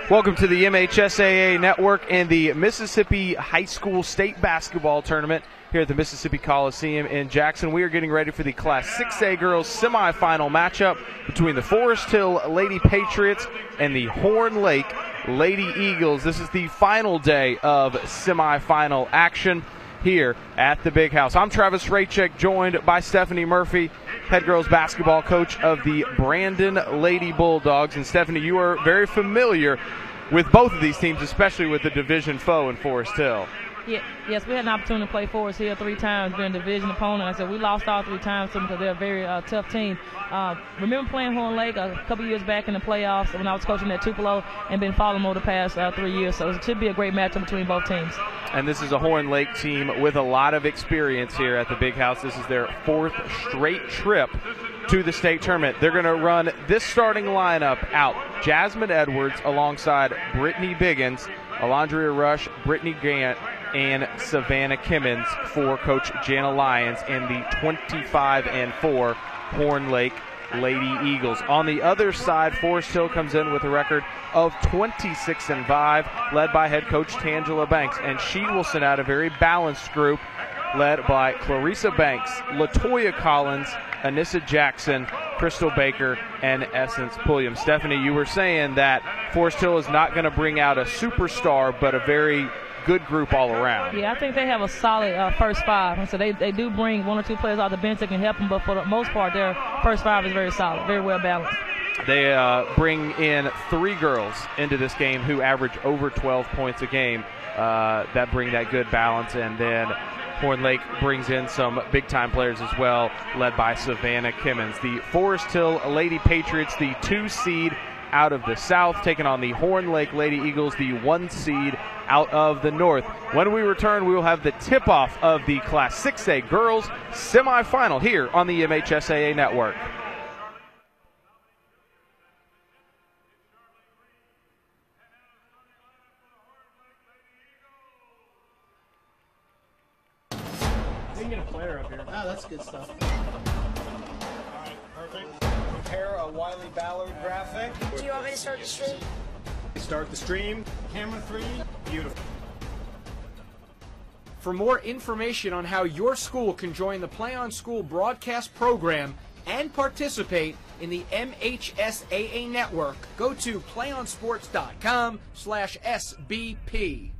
Welcome to the MHSAA Network and the Mississippi High School State Basketball Tournament here at the Mississippi Coliseum in Jackson. We are getting ready for the Class 6A Girls Semifinal matchup between the Forest Hill Lady Patriots and the Horn Lake Lady Eagles. This is the final day of semifinal action here at the Big House. I'm Travis Raychek, joined by Stephanie Murphy, head girls basketball coach of the Brandon Lady Bulldogs. And Stephanie, you are very familiar with both of these teams, especially with the division foe in Forest Hill. Yes, we had an opportunity to play Forest Hill 3 times, being a division opponent. Like I said, we lost all 3 times to them because they're a very tough team. Remember playing Horn Lake a couple years back in the playoffs when I was coaching at Tupelo, and been following them over the past 3 years. So it should be a great matchup between both teams. And this is a Horn Lake team with a lot of experience here at the Big House. This is their 4th straight trip to the state tournament. They're going to run this starting lineup out. Jasmine Edwards alongside Brittany Biggins, Alondria Rush, Brittany Gant, and Savannah Kimmons for Coach Jana Lyons and the 25-4 Horn Lake Lady Eagles. On the other side, Forest Hill comes in with a record of 26-5, led by head coach Tangela Banks, and she will send out a very balanced group led by Clarissa Banks, Latoya Collins, Anissa Jackson, Crystal Baker, and Essence Pulliam. Stephanie, you were saying that Forest Hill is not going to bring out a superstar, but a very good group all around. Yeah, I think they have a solid first 5. So they do bring 1 or 2 players out the bench that can help them, but for the most part, their first 5 is very solid, very well balanced. They bring in 3 girls into this game who average over 12 points a game that bring that good balance, and then Horn Lake brings in some big-time players as well, led by Savannah Kimmons. The Forest Hill Lady Patriots, the 2 seed out of the South, taking on the Horn Lake Lady Eagles, the 1 seed out of the North. When we return, we will have the tip-off of the Class 6A Girls semifinal here on the MHSAA Network. We can get a player up here. Oh, that's good stuff. All right, perfect. Prepare a Wiley Ballard graphic. Do you want me to start the stream? Start the stream. Camera 3. Beautiful. For more information on how your school can join the Play on School broadcast program and participate in the MHSAA network, go to playonsports.com/SBP.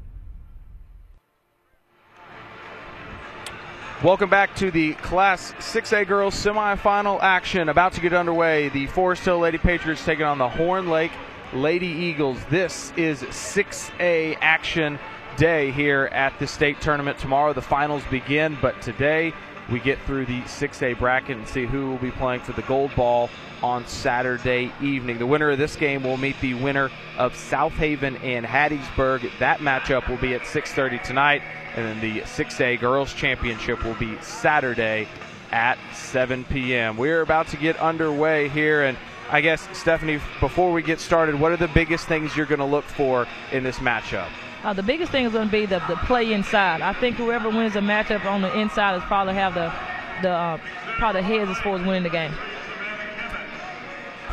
Welcome back to the Class 6A Girls semifinal action. About to get underway. The Forest Hill Lady Patriots taking on the Horn Lake Lady Eagles. This is 6A action day here at the state tournament. Tomorrow the finals begin, but today we get through the 6A bracket and see who will be playing for the gold ball on Saturday evening. The winner of this game will meet the winner of South Haven and Hattiesburg. That matchup will be at 6:30 tonight, and then the 6A Girls Championship will be Saturday at 7 p.m. We're about to get underway here, and I guess, Stephanie, before we get started, what are the biggest things you're going to look for in this matchup? The biggest thing is going to be the play inside. I think whoever wins the matchup on the inside is probably have the heads as far as winning the game.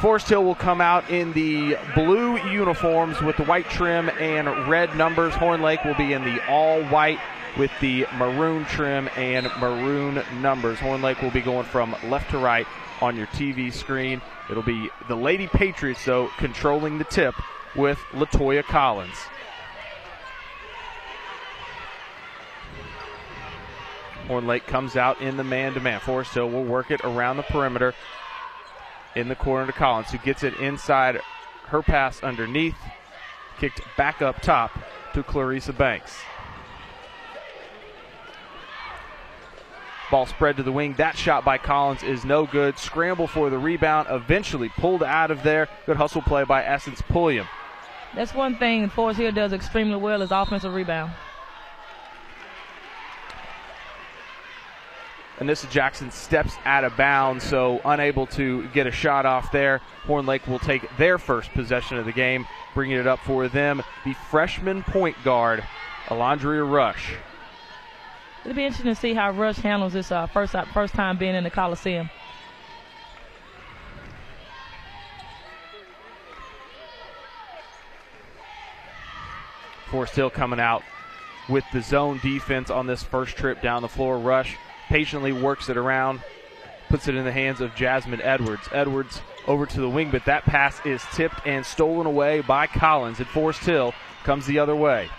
Forest Hill will come out in the blue uniforms with the white trim and red numbers. Horn Lake will be in the all-white with the maroon trim and maroon numbers. Horn Lake will be going from left to right on your TV screen. It'll be the Lady Patriots, though, controlling the tip with Latoya Collins. Horn Lake comes out in the man-to-man. Forest Hill will work it around the perimeter in the corner to Collins, who gets it inside. Her pass underneath, kicked back up top to Clarissa Banks. Ball spread to the wing. That shot by Collins is no good. Scramble for the rebound, eventually pulled out of there. Good hustle play by Essence Pulliam. That's one thing Forest Hill does extremely well is offensive rebound. Anissa Jackson steps out of bounds, so unable to get a shot off there. Horn Lake will take their first possession of the game, bringing it up for them. The freshman point guard, Alondria Rush. It'll be interesting to see how Rush handles this first time being in the Coliseum. Forest Hill coming out with the zone defense on this first trip down the floor. Rush patiently works it around, puts it in the hands of Jasmine Edwards. Edwards over to the wing, but that pass is tipped and stolen away by Collins, and Forest Hill comes the other way.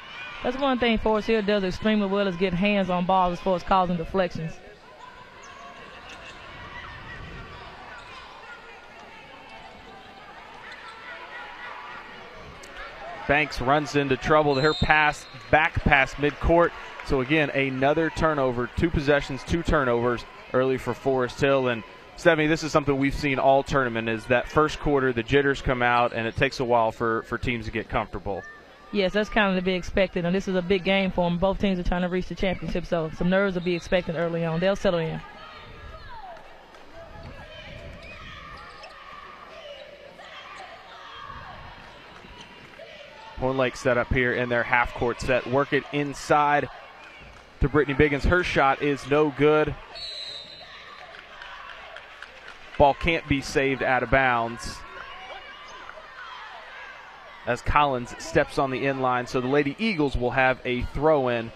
That's one thing Forest Hill does extremely well, is get hands on balls as far as causing deflections. Banks runs into trouble. Her pass back past midcourt. So again, another turnover. 2 possessions, 2 turnovers early for Forest Hill. And Stephanie, this is something we've seen all tournament, is that first quarter, the jitters come out, and it takes a while for teams to get comfortable. Yes, that's kind of to be expected, and this is a big game for them. Both teams are trying to reach the championship, so some nerves will be expected early on. They'll settle in. Horn Lake set up here in their half-court set. Work it inside to Brittany Biggins. Her shot is no good. Ball can't be saved out of bounds as Collins steps on the inline. So the Lady Eagles will have a throw-in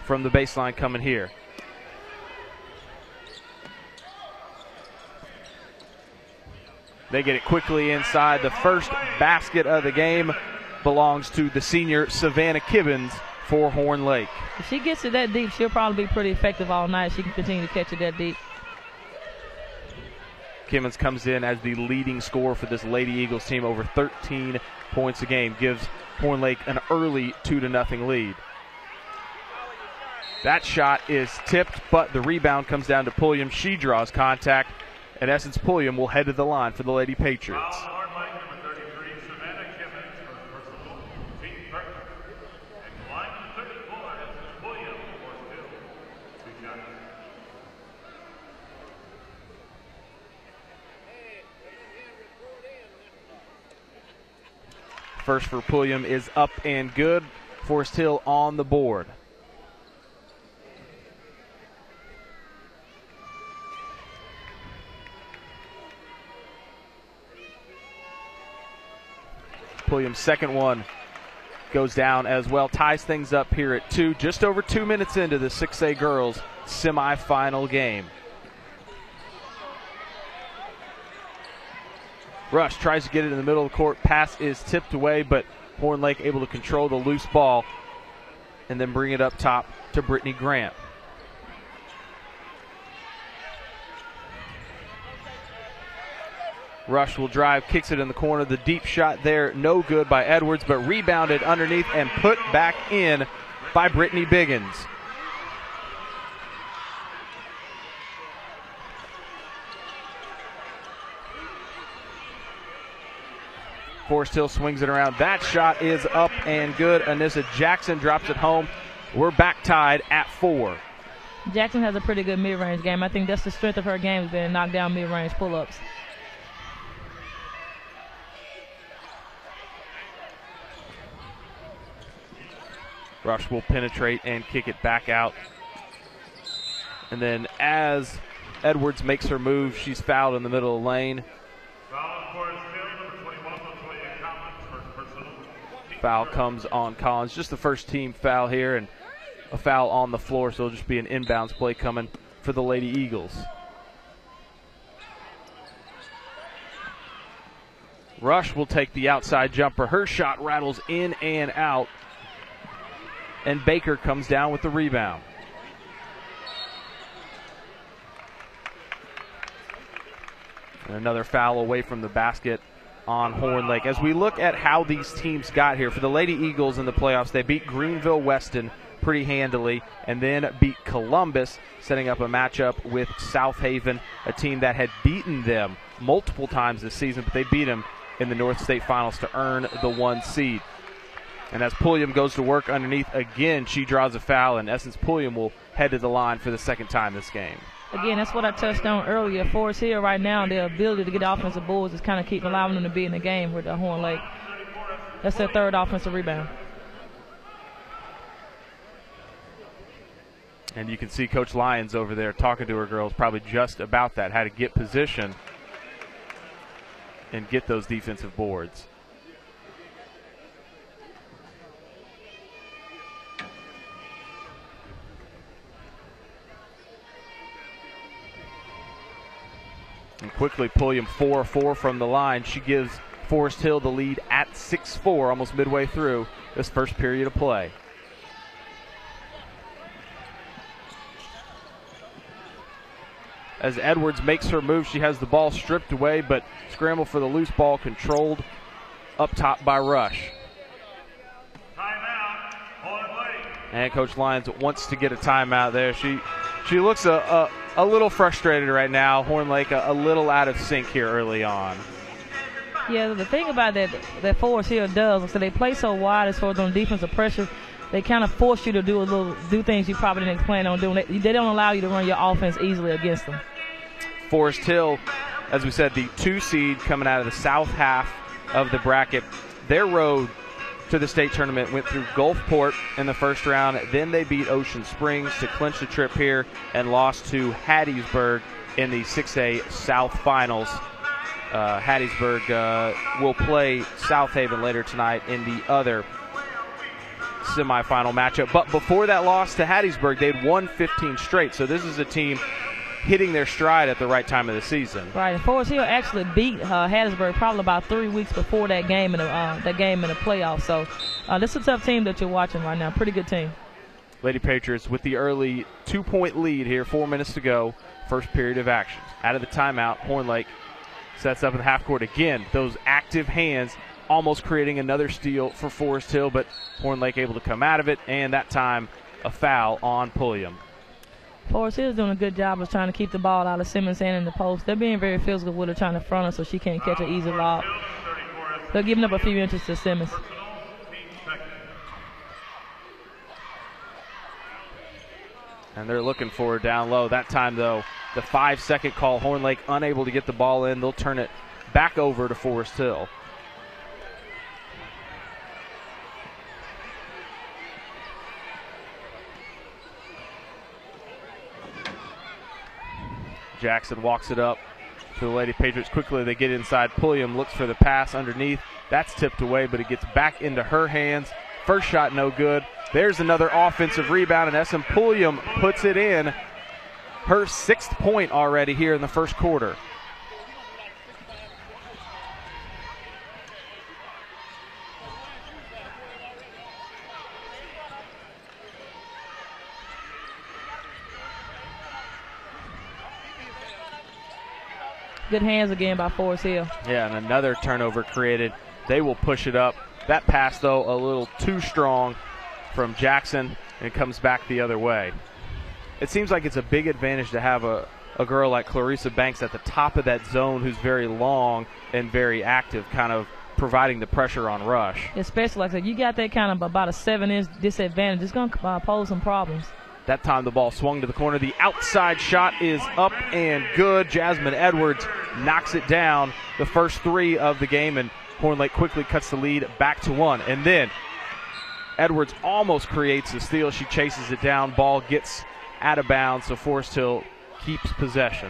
from the baseline coming here. They get it quickly inside. The first basket of the game belongs to the senior Savannah Kibbins for Horn Lake. If she gets it that deep, she'll probably be pretty effective all night. She can continue to catch it that deep. Kimmins comes in as the leading scorer for this Lady Eagles team, over 13 points a game. Gives Horn Lake an early 2-0 lead. That shot is tipped, but the rebound comes down to Pulliam. She draws contact, and Essence Pulliam will head to the line for the Lady Patriots. First for Pulliam is up and good. Forest Hill on the board. Pulliam's second one goes down as well. Ties things up here at 2. Just over 2 minutes into the 6A girls semifinal game. Rush tries to get it in the middle of the court. Pass is tipped away, but Horn Lake able to control the loose ball and then bring it up top to Brittany Grant. Rush will drive, kicks it in the corner. The deep shot there, no good by Edwards, but rebounded underneath and put back in by Brittany Biggins. Forest Hill swings it around. That shot is up and good. Anissa Jackson drops it home. We're back tied at 4. Jackson has a pretty good mid-range game. I think that's the strength of her game, has been knock down mid-range pull-ups. Rush will penetrate and kick it back out. And then as Edwards makes her move, she's fouled in the middle of the lane. Foul comes on Collins. Just the first team foul here, and a foul on the floor, so it'll just be an inbounds play coming for the Lady Eagles. Rush will take the outside jumper. Her shot rattles in and out, and Baker comes down with the rebound. And another foul away from the basket on Horn Lake. As we look at how these teams got here, for the Lady Eagles in the playoffs, they beat Greenville Weston pretty handily and then beat Columbus, setting up a matchup with South Haven, a team that had beaten them multiple times this season, but they beat them in the North State Finals to earn the 1 seed. And as Pulliam goes to work underneath again, she draws a foul, and Essence Pulliam will head to the line for the second time this game. Again, that's what I touched on earlier. Forest Hill right now, their ability to get offensive boards is kind of allowing them to be in the game with the Horn Lake. That's their third offensive rebound. And you can see Coach Lyons over there talking to her girls probably just about that, how to get position and get those defensive boards. Quickly, Pulliam 4-4 from the line. She gives Forest Hill the lead at 6-4, almost midway through this first period of play. As Edwards makes her move, she has the ball stripped away, but scramble for the loose ball controlled up top by Rush. And Coach Lyons wants to get a timeout there. She looks a little frustrated right now. Horn Lake a little out of sync here early on. Yeah, the thing about that Forest Hill does, so they play so wide as far as on defensive pressure, they kind of force you to do things you probably didn't plan on doing. They don't allow you to run your offense easily against them. Forest Hill, as we said, the 2 seed coming out of the south half of the bracket. Their road to the state tournament went through Gulfport in the first round. Then they beat Ocean Springs to clinch the trip here and lost to Hattiesburg in the 6A South Finals. Hattiesburg will play South Haven later tonight in the other semifinal matchup. But before that loss to Hattiesburg, they'd won 15 straight. So this is a team hitting their stride at the right time of the season. Right, and Forest Hill actually beat Hattiesburg probably about 3 weeks before that game in the playoffs. So this is a tough team that you're watching right now. Pretty good team. Lady Patriots with the early 2-point lead here, 4 minutes to go, first period of action. Out of the timeout, Horn Lake sets up in the half court again. Those active hands almost creating another steal for Forest Hill, but Horn Lake able to come out of it, and that time a foul on Pulliam. Forest Hill is doing a good job of trying to keep the ball out of Simmons' hand in the post. They're being very physical with her, trying to front her so she can't catch an easy lob. They're giving up a few inches to Simmons. And they're looking for her down low. That time, though, the 5-second call, Horn Lake unable to get the ball in. They'll turn it back over to Forest Hill. Jackson walks it up to the Lady Patriots. Quickly they get inside. Pulliam looks for the pass underneath. That's tipped away, but it gets back into her hands. First shot no good. There's another offensive rebound, and SM Pulliam puts it in. Her 6th point already here in the first quarter. Good hands again by Forest Hill. Yeah, and another turnover created. They will push it up. That pass, though, a little too strong from Jackson, and it comes back the other way. It seems like it's a big advantage to have a girl like Clarissa Banks at the top of that zone who's very long and very active, kind of providing the pressure on Rush. Especially, like I said, you got that kind of about a 7-inch disadvantage. It's going to pose some problems. That time the ball swung to the corner. The outside shot is up and good. Jasmine Edwards knocks it down. The first 3 of the game, and Horn Lake quickly cuts the lead back to 1. And then Edwards almost creates a steal. She chases it down. Ball gets out of bounds, so Forest Hill keeps possession.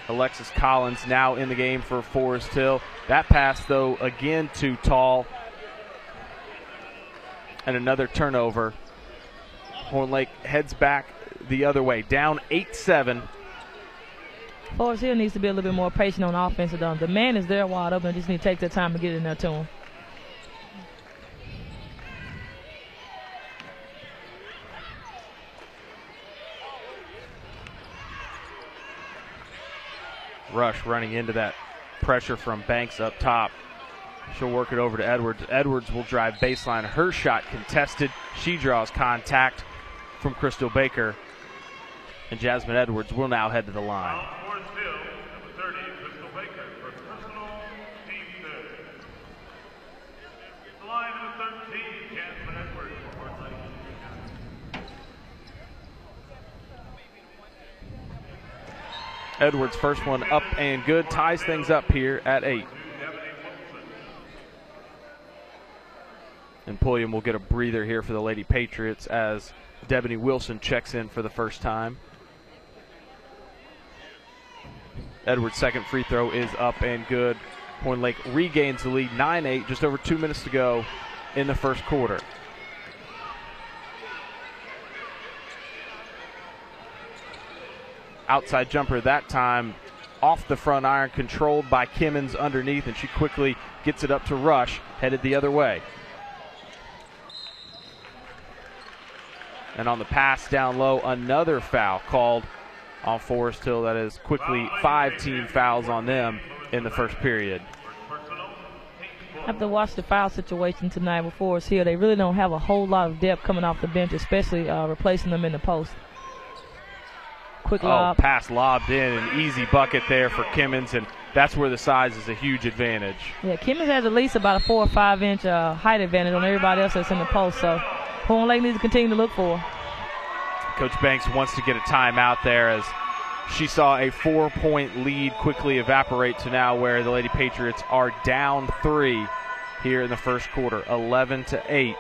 Alexis Collins now in the game for Forest Hill. That pass, though, again too tall. And another turnover. Horn Lake heads back the other way, down 8-7. Forest Hill needs to be a little bit more patient on offense. The man is there wide open. Just need to take their time to get in there to him. Rush running into that pressure from Banks up top. She'll work it over to Edwards. Edwards will drive baseline. Her shot contested. She draws contact from Crystal Baker. And Jasmine Edwards will now head to the line. Edwards' first one up and good, ties things up here at 8. And Pulliam will get a breather here for the Lady Patriots as Debony Wilson checks in for the first time. Edwards' second free throw is up and good. Horn Lake regains the lead, 9-8, just over 2 minutes to go in the first quarter. Outside jumper that time, off the front iron, controlled by Kimmons underneath, and she quickly gets it up to Rush, headed the other way. And on the pass down low, another foul called on Forest Hill. That is quickly 5 team fouls on them in the first period. I have to watch the foul situation tonight with Forest Hill. They really don't have a whole lot of depth coming off the bench, especially replacing them in the post. Quick lob. Pass lobbed in, an easy bucket there for Kimmons, and that's where the size is a huge advantage. Yeah, Kimmons has at least about a 4 or 5 inch height advantage on everybody else that's in the post, so Horn Lake needs to continue to look for. Coach Banks wants to get a timeout there as she saw a 4-point lead quickly evaporate to now where the Lady Patriots are down 3 here in the first quarter, 11-8.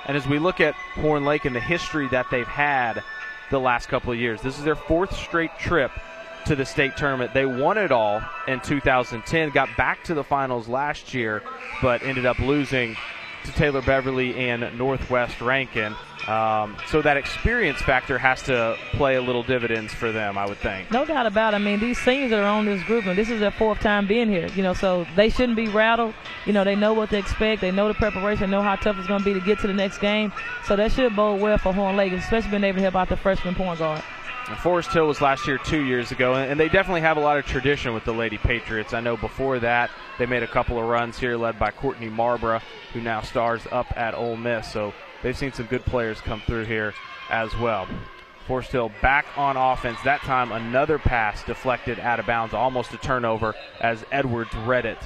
And as we look at Horn Lake and the history that they've had the last couple of years, this is their 4th straight trip to the state tournament. They won it all in 2010, got back to the finals last year, but ended up losing to Taylor Beverly and Northwest Rankin. So that experience factor has to play a little dividends for them, I would think. No doubt about it. I mean, these seniors that are on this group, and this is their 4th time being here, so they shouldn't be rattled. They know what to expect. They know the preparation, know how tough it's going to be to get to the next game. So that should bode well for Horn Lake, especially being able to help out the freshman point guard. And Forest Hill was last year 2 years ago, and they definitely have a lot of tradition with the Lady Patriots. I know before that they made a couple of runs here led by Courtney Marborough, who now stars up at Ole Miss. So they've seen some good players come through here as well. Forest Hill back on offense. That time another pass deflected out of bounds, almost a turnover as Edwards read it.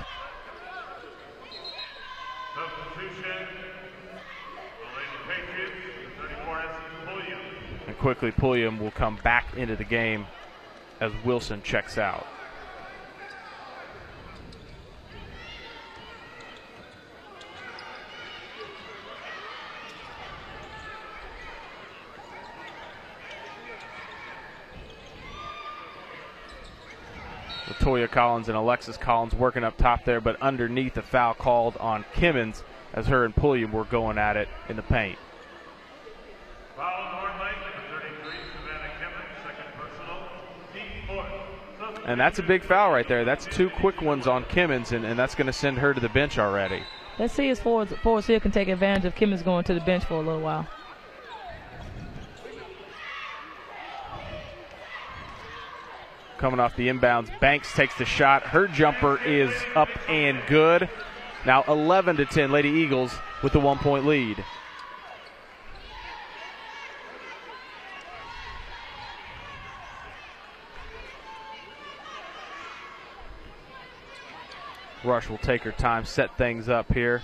And quickly Pulliam will come back into the game as Wilson checks out. Latoya Collins and Alexis Collins working up top there, but underneath, a foul called on Kimmons as her and Pulliam were going at it in the paint. And that's a big foul right there. That's 2 quick ones on Kimmons, and that's going to send her to the bench already. Let's see if Forest Hill can take advantage of Kimmons going to the bench for a little while. Coming off the inbounds, Banks takes the shot. Her jumper is up and good. Now 11-10, Lady Eagles with the 1-point lead. Rush will take her time, set things up here.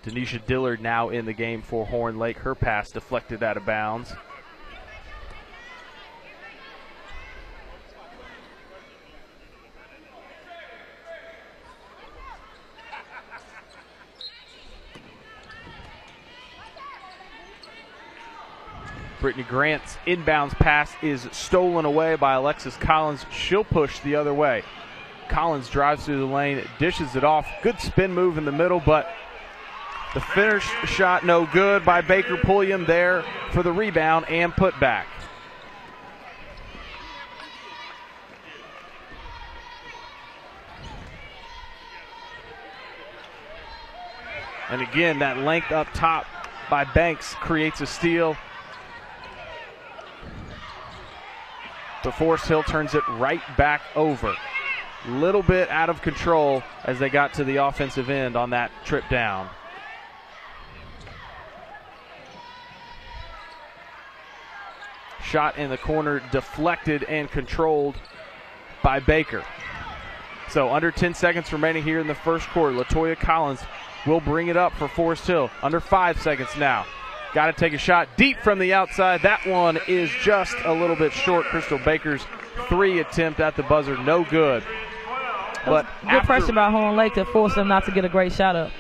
Denisha Dillard now in the game for Horn Lake. Her pass deflected out of bounds. Brittany Grant's inbounds pass is stolen away by Alexis Collins. She'll push the other way. Collins drives through the lane, dishes it off. Good spin move in the middle, but the finished shot no good by Baker Pulliam there for the rebound and putback. And again, that length up top by Banks creates a steal. But Forest Hill turns it right back over. Little bit out of control as they got to the offensive end on that trip down. Shot in the corner, deflected and controlled by Baker. So under 10 seconds remaining here in the first quarter. Latoya Collins will bring it up for Forest Hill. Under 5 seconds now. Got to take a shot deep from the outside. That one is just a little bit short. Crystal Baker's 3 attempt at the buzzer, no good. But good pressure by Horn Lake to force them not to get a great shot up.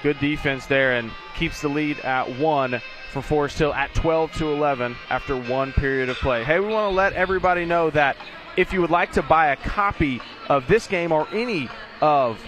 Good defense there and keeps the lead at 1 for Forest Hill at 12-11 after one period of play. Hey, we want to let everybody know that if you would like to buy a copy of this game or any of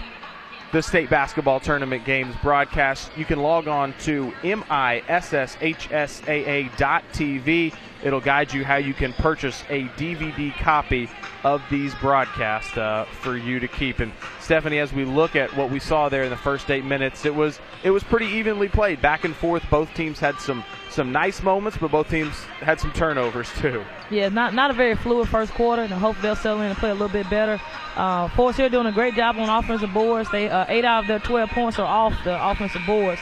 the state basketball tournament games broadcast, you can log on to MISSHSAA.TV. It'll guide you how you can purchase a DVD copy of these broadcasts for you to keep. And Stephanie, as we look at what we saw there in the first 8 minutes, it was pretty evenly played, back and forth. Both teams had some nice moments, but both teams had some turnovers too. Yeah, not a very fluid first quarter, and I hope they'll settle in and play a little bit better. Forest Hill doing a great job on offensive boards. They 8 out of their 12 points are off the offensive boards.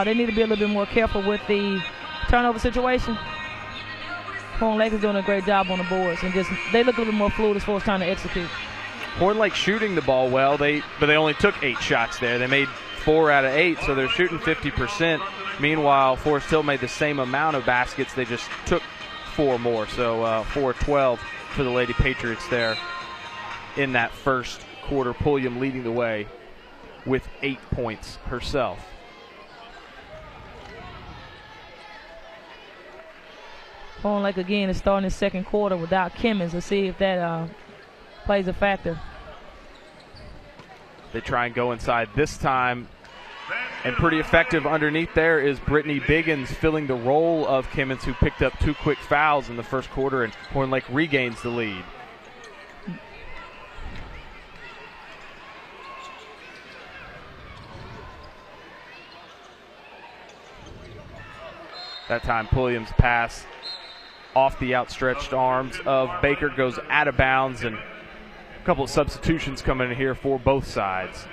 They need to be a little bit more careful with the turnover situation. Horn Lake is doing a great job on the boards, and they look a little more fluid as far as trying to execute. Horn Lake shooting the ball well, but they only took 8 shots there. They made 4 out of 8, so they're shooting 50%. Meanwhile, Forest Hill made the same amount of baskets. They just took 4 more, so 4-12 for the Lady Patriots there in that first quarter. Pulliam leading the way with 8 points herself. Horn Lake again is starting the second quarter without Kimmons. Let's see if that plays a factor. They try and go inside this time, and pretty effective underneath there is Brittany Biggins filling the role of Kimmons, who picked up 2 quick fouls in the first quarter, and Horn Lake regains the lead. That time Pulliam's pass off the outstretched arms of Baker goes out of bounds, and a couple of substitutions coming in here for both sides.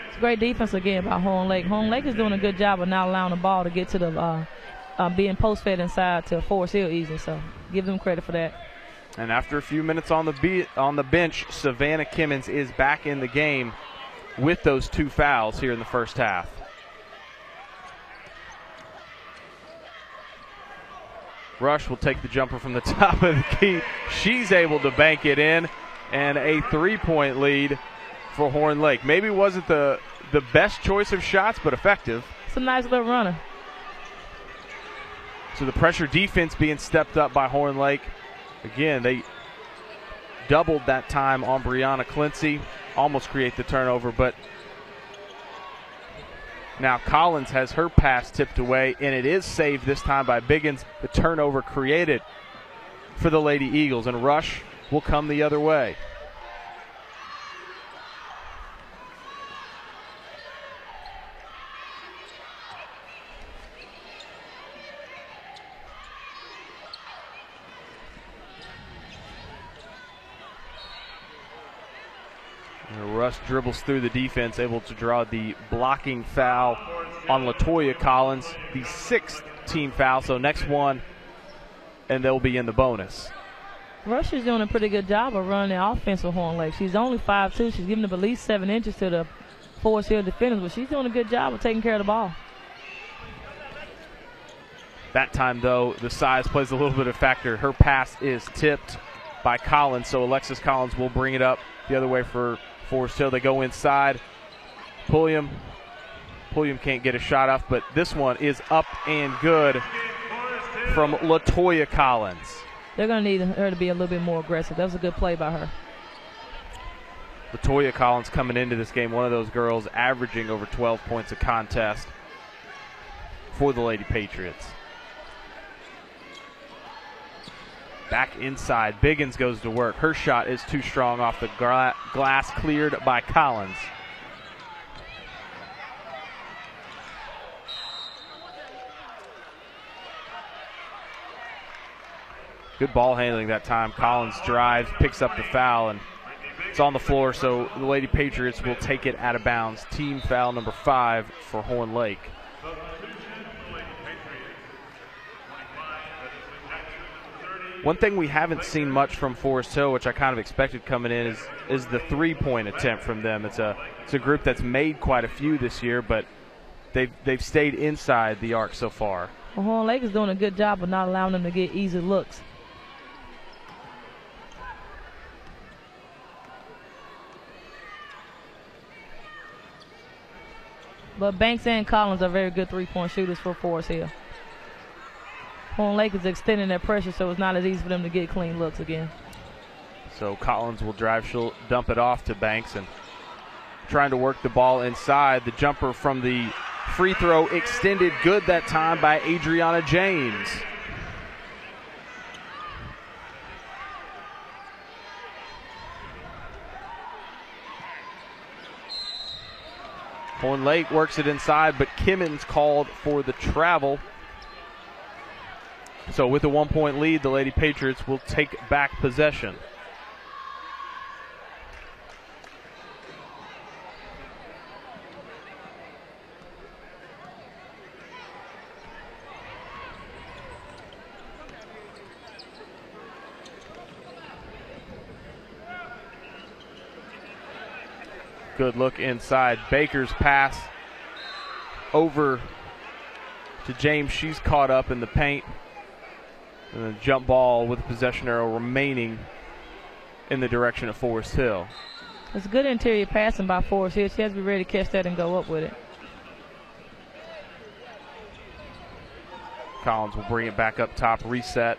It's great defense again by Horn Lake. Horn Lake is doing a good job of not allowing the ball to get to the being post-fed inside to Forest Hill easily, so give them credit for that. And after a few minutes on the bench, Savannah Kimmons is back in the game with those 2 fouls here in the first half. Rush will take the jumper from the top of the key. She's able to bank it in, and a 3-point lead for Horn Lake. Maybe wasn't the best choice of shots, but effective. It's a nice little runner. So the pressure defense being stepped up by Horn Lake. Again, they doubled that time on Brianna Clincy. Almost create the turnover, but now Collins has her pass tipped away, and it is saved this time by Biggins. The turnover created for the Lady Eagles, and Rush will come the other way. Rush dribbles through the defense, able to draw the blocking foul on LaToya Collins, the 6th team foul. So next one, and they'll be in the bonus. Rush is doing a pretty good job of running the offense with Horn Lake. She's only 5'2". She's giving up at least 7 inches to the Forest Hill defenders, but she's doing a good job of taking care of the ball. That time, though, the size plays a little bit of factor. Her pass is tipped by Collins, so Alexis Collins will bring it up the other way for Forest Hill. They go inside. Pulliam can't get a shot off, but this one is up and good from LaToya Collins. They're going to need her to be a little bit more aggressive. That was a good play by her. LaToya Collins coming into this game, one of those girls averaging over 12 points a contest for the Lady Patriots. Back inside, Biggins goes to work. Her shot is too strong off the glass, cleared by Collins. Good ball handling that time. Collins drives, picks up the foul, and it's on the floor, so the Lady Patriots will take it out of bounds. Team foul number 5 for Horn Lake. One thing we haven't seen much from Forest Hill, which I kind of expected coming in, is the 3-point attempt from them. It's a group that's made quite a few this year, but they've stayed inside the arc so far. Well, Horn Lake is doing a good job of not allowing them to get easy looks. But Banks and Collins are very good three-point shooters for Forest Hill. Horn Lake is extending their pressure, so it's not as easy for them to get clean looks again. So Collins will drive, she'll dump it off to Banks, and trying to work the ball inside. The jumper from the free throw extended, good that time by Adriana James. Horn Lake works it inside, but Kimmons called for the travel. So with a 1-point lead, the Lady Patriots will take back possession. Good look inside. Baker's pass over to James. She's caught up in the paint. And the jump ball with the possession arrow remaining in the direction of Forest Hill. It's good interior passing by Forest Hill. She has to be ready to catch that and go up with it. Collins will bring it back up top, reset.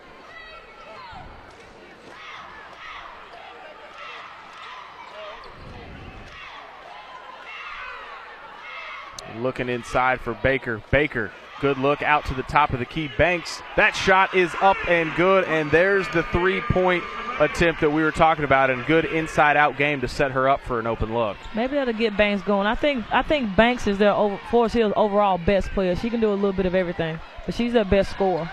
Looking inside for Baker. Baker, good look out to the top of the key. Banks, that shot is up and good, and there's the three-point attempt that we were talking about, and good inside-out game to set her up for an open look. Maybe that'll get Banks going. I think Banks is their Forest Hill's overall best player. She can do a little bit of everything, but she's their best scorer.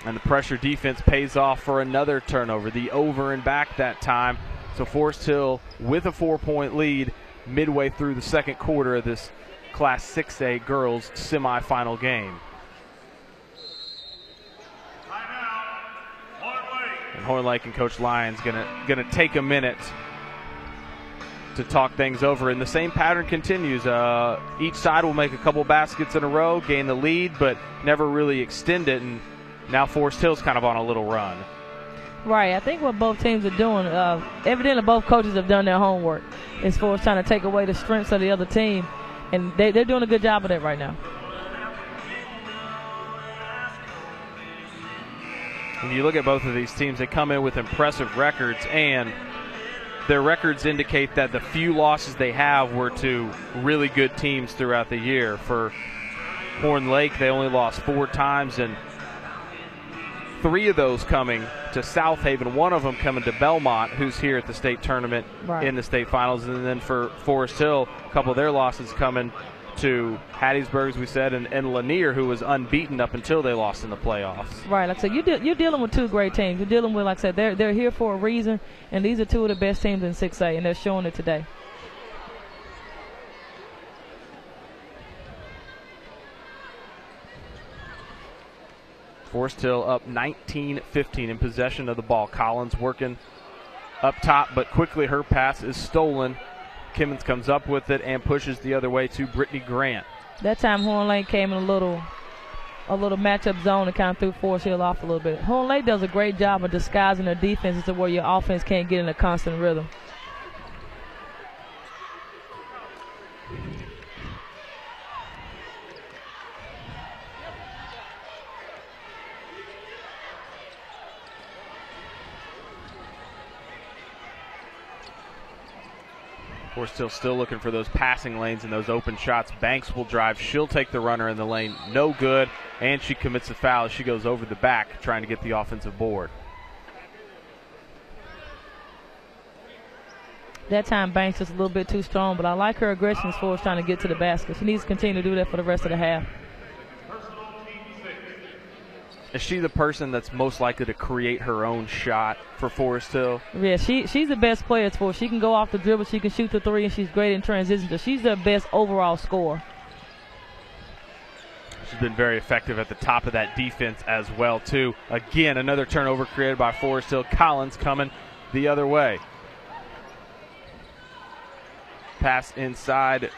And the pressure defense pays off for another turnover. The over and back that time. So Forest Hill with a 4-point lead midway through the second quarter of this Class 6A girls semifinal game. And Horn Lake and Coach Lyons gonna take a minute to talk things over, and the same pattern continues. Each side will make a couple baskets in a row, gain the lead, but never really extend it. And now Forest Hill's kind of on a little run. Right, I think what both teams are doing, evidently both coaches have done their homework as far as trying to take away the strengths of the other team, and they're doing a good job of that right now. When you look at both of these teams, they come in with impressive records, and their records indicate that the few losses they have were to really good teams throughout the year. For Horn Lake, they only lost 4 times, and 3 of those coming to South Haven, one of them coming to Belmont, who's here at the state tournament in the state finals. And then for Forest Hill, a couple of their losses coming to Hattiesburg, as we said, and Lanier, who was unbeaten up until they lost in the playoffs. Right, like I said, you're dealing with 2 great teams. You're dealing with, like I said, they're here for a reason, and these are 2 of the best teams in 6A, and they're showing it today. Forest Hill up 19-15 in possession of the ball. Collins working up top, but quickly her pass is stolen. Kimmons comes up with it and pushes the other way to Brittany Grant. That time Horn Lake came in a little matchup zone and kind of threw Forest Hill off a little bit. Horn Lake does a great job of disguising their defenses to where your offense can't get in a constant rhythm. Forest Hill still looking for those passing lanes and those open shots. Banks will drive. She'll take the runner in the lane. No good. And she commits a foul as she goes over the back trying to get the offensive board. That time Banks is a little bit too strong, but I like her aggression as far as trying to get to the basket. She needs to continue to do that for the rest of the half. Is she the person that's most likely to create her own shot for Forest Hill? Yeah, she's the best player for. She can go off the dribble, she can shoot the 3, and she's great in transition. So she's their best overall scorer. She's been very effective at the top of that defense as well, too. Again, another turnover created by Forest Hill. Collins coming the other way. Pass inside,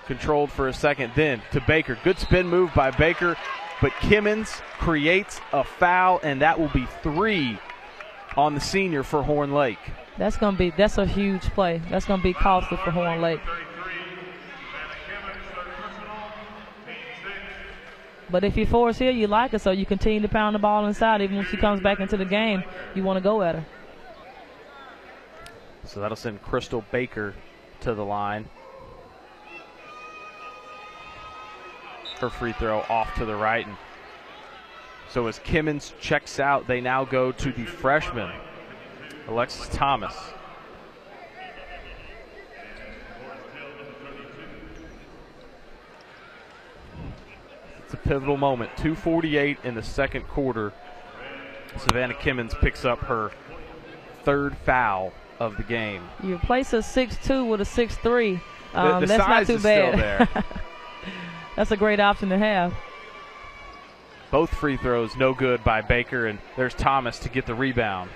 controlled for a second, then to Baker. Good spin move by Baker. But Kimmons creates a foul, and that will be 3 on the senior for Horn Lake. That's a huge play. That's gonna be costly for Horn Lake. But if you force here, you like it, so you continue to pound the ball inside. Even when she comes back into the game, you want to go at her. So that'll send Crystal Baker to the line. Her free throw off to the right. And so as Kimmons checks out, they now go to the freshman, Alexis Thomas. It's a pivotal moment. 2:48 in the second quarter. Savannah Kimmons picks up her third foul of the game. You replace a 6'2" with a 6'3". The that's size not too is bad. Still there. That's a great option to have. Both free throws no good by Baker, and there's Thomas to get the rebound.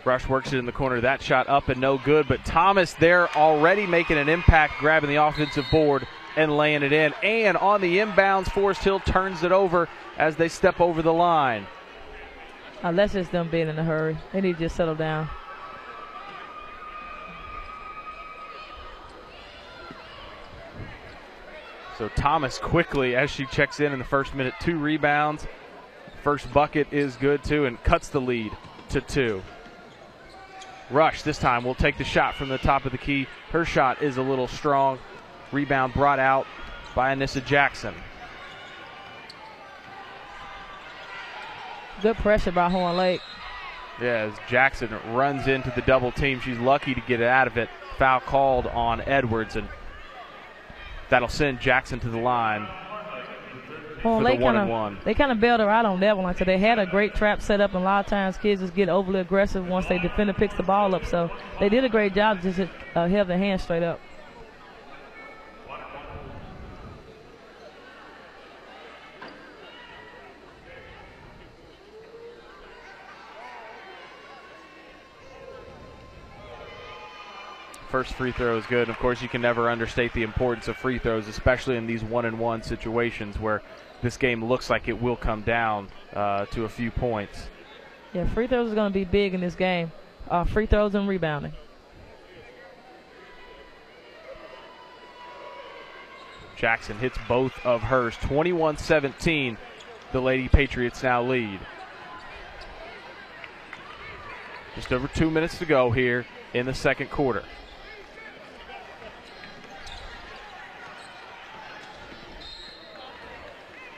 Rush works it in the corner. That shot up and no good, but Thomas there already making an impact, grabbing the offensive board and laying it in. And on the inbounds, Forest Hill turns it over as they step over the line. That's just them being in a hurry. They need to just settle down. So Thomas quickly, as she checks in the first minute, 2 rebounds. First bucket is good too, and cuts the lead to 2. Rush this time will take the shot from the top of the key. Her shot is a little strong. Rebound brought out by Anissa Jackson. Good pressure by Horn Lake. Yeah, as Jackson runs into the double team, she's lucky to get out of it. Foul called on Edwards, and that'll send Jackson to the line. Horn Lake they kind of bailed her out on that one. Like I said, they had a great trap set up, and a lot of times kids just get overly aggressive once the defender picks the ball up. So they did a great job just held their hands straight up. First free throw is good. Of course, you can never understate the importance of free throws, especially in these 1-and-1 situations where this game looks like it will come down to a few points. Yeah, free throws are going to be big in this game. Free throws and rebounding. Jackson hits both of hers. 21-17, the Lady Patriots now lead. Just over 2 minutes to go here in the second quarter.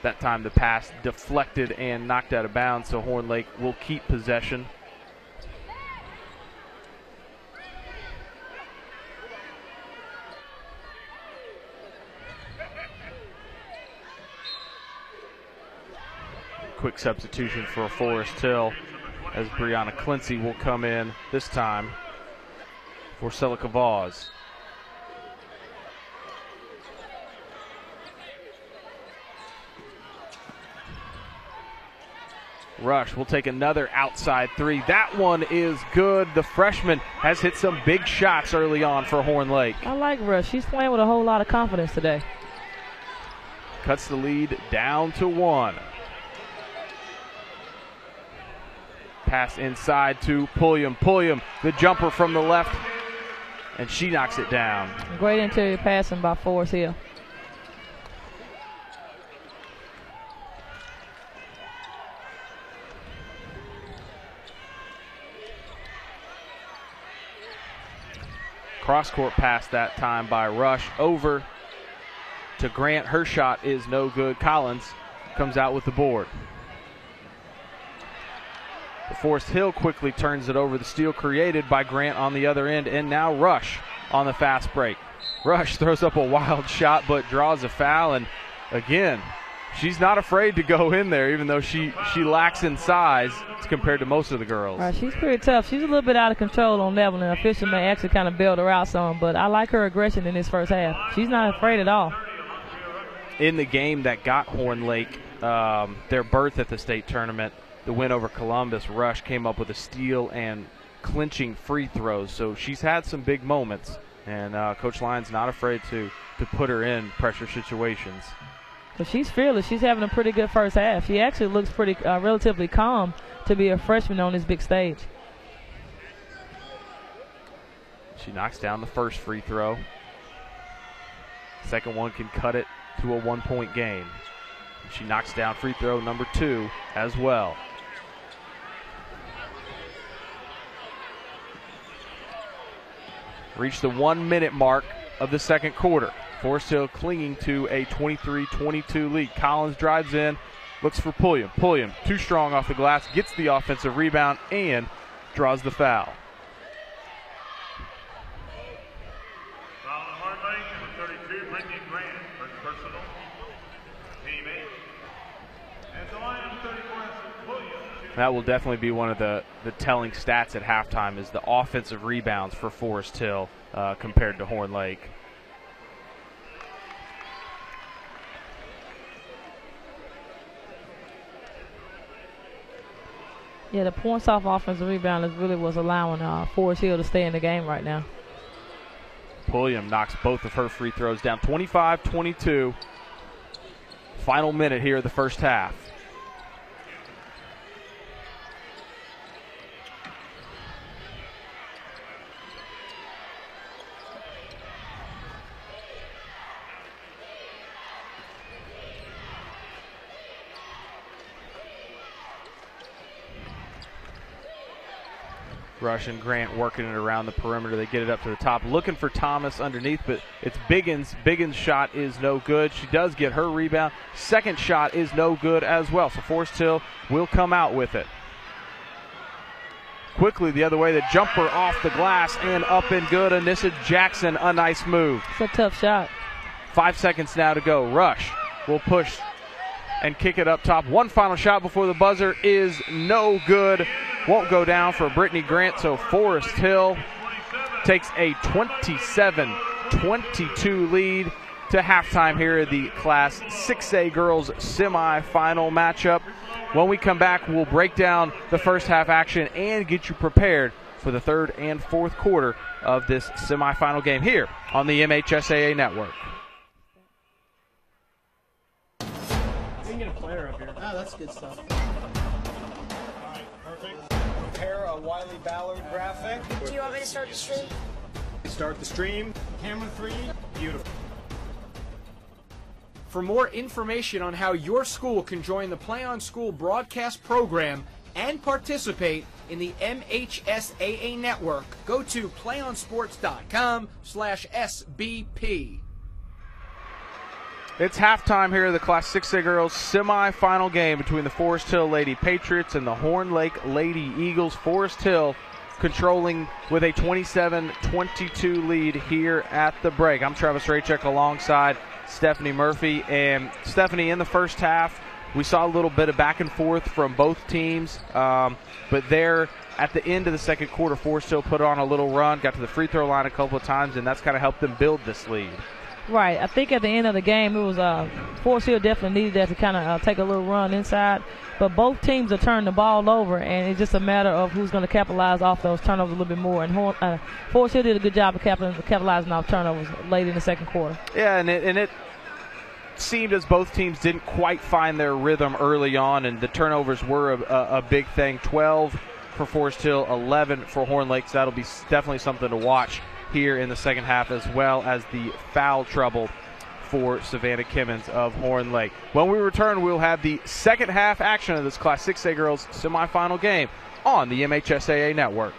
That time the pass deflected and knocked out of bounds, so Horn Lake will keep possession. Quick substitution for Forest Hill as Brianna Clincy will come in this time for Celica Vaz. Rush will take another outside 3. That one is good. The freshman has hit some big shots early on for Horn Lake. I like Rush. She's playing with a whole lot of confidence today. Cuts the lead down to 1. Pass inside to Pulliam. Pulliam, the jumper from the left, and she knocks it down. Great interior passing by Forest Hill. Cross-court pass that time by Rush over to Grant. Her shot is no good. Collins comes out with the board. Forest Hill quickly turns it over. The steal created by Grant on the other end, and now Rush on the fast break. Rush throws up a wild shot but draws a foul, and again, she's not afraid to go in there even though she lacks in size compared to most of the girls. All right, she's pretty tough. She's a little bit out of control on that one, and the official may actually kind of bailed her out some, but I like her aggression in this first half. She's not afraid at all. In the game that got Horn Lake their berth at the state tournament, the win over Columbus, Rush came up with a steal and clinching free throws, so she's had some big moments And Coach Lyon's not afraid to put her in pressure situations. But she's fearless. She's having a pretty good first half. She actually looks pretty relatively calm to be a freshman on this big stage. She knocks down the first free throw. Second one can cut it to a 1-point game. She knocks down free throw number 2 as well. Reach the 1-minute mark of the second quarter. Forest Hill clinging to a 23-22 lead. Collins drives in, looks for Pulliam. Pulliam, too strong off the glass, gets the offensive rebound and draws the foul. That will definitely be one of the telling stats at halftime is the offensive rebounds for Forest Hill compared to Horn Lake. Yeah, the points off offensive rebound is really what's allowing Forest Hill to stay in the game right now. Pulliam knocks both of her free throws down. 25-22. Final minute here of the first half. Rush and Grant working it around the perimeter. They get it up to the top, looking for Thomas underneath, but it's Biggins. Biggins' shot is no good. She does get her rebound. Second shot is no good as well, so Forest Hill will come out with it. Quickly the other way, the jumper off the glass and up and good. Anissa Jackson, a nice move. It's a tough shot. 5 seconds now to go. Rush will push and kick it up top. One final shot before the buzzer is no good. Won't go down for Brittany Grant, so Forest Hill takes a 27-22 lead to halftime here at the Class 6A girls semifinal matchup. When we come back, we'll break down the first half action and get you prepared for the third and fourth quarter of this semifinal game here on the MHSAA Network. We can get a player up here. Ah, that's good stuff. Prepare a Wiley Ballard graphic. Do you want me to start the stream? Start the stream. Camera 3. Beautiful. For more information on how your school can join the Play on School broadcast program and participate in the MHSAA network, go to playonsports.com/SBP. It's halftime here of the Class 6A girls semifinal game between the Forest Hill Lady Patriots and the Horn Lake Lady Eagles. Forest Hill controlling with a 27-22 lead here at the break. I'm Travis Raychuk alongside Stephanie Murphy. And Stephanie, in the first half, we saw a little bit of back and forth from both teams. But there at the end of the second quarter, Forest Hill put on a little run, got to the free throw line a couple of times, and that's kind of helped them build this lead. Right. I think at the end of the game, it was Forest Hill definitely needed that to kind of take a little run inside. But both teams are turning the ball over, and it's just a matter of who's going to capitalize off those turnovers a little bit more. And Forest Hill did a good job of capitalizing off turnovers late in the second quarter. Yeah, and it seemed as both teams didn't quite find their rhythm early on, and the turnovers were a big thing. 12 for Forest Hill, 11 for Horn Lake. So that'll be definitely something to watch here in the second half, as well as the foul trouble for Savannah Kimmons of Horn Lake. When we return, we'll have the second half action of this Class 6A girls semifinal game on the MHSAA network.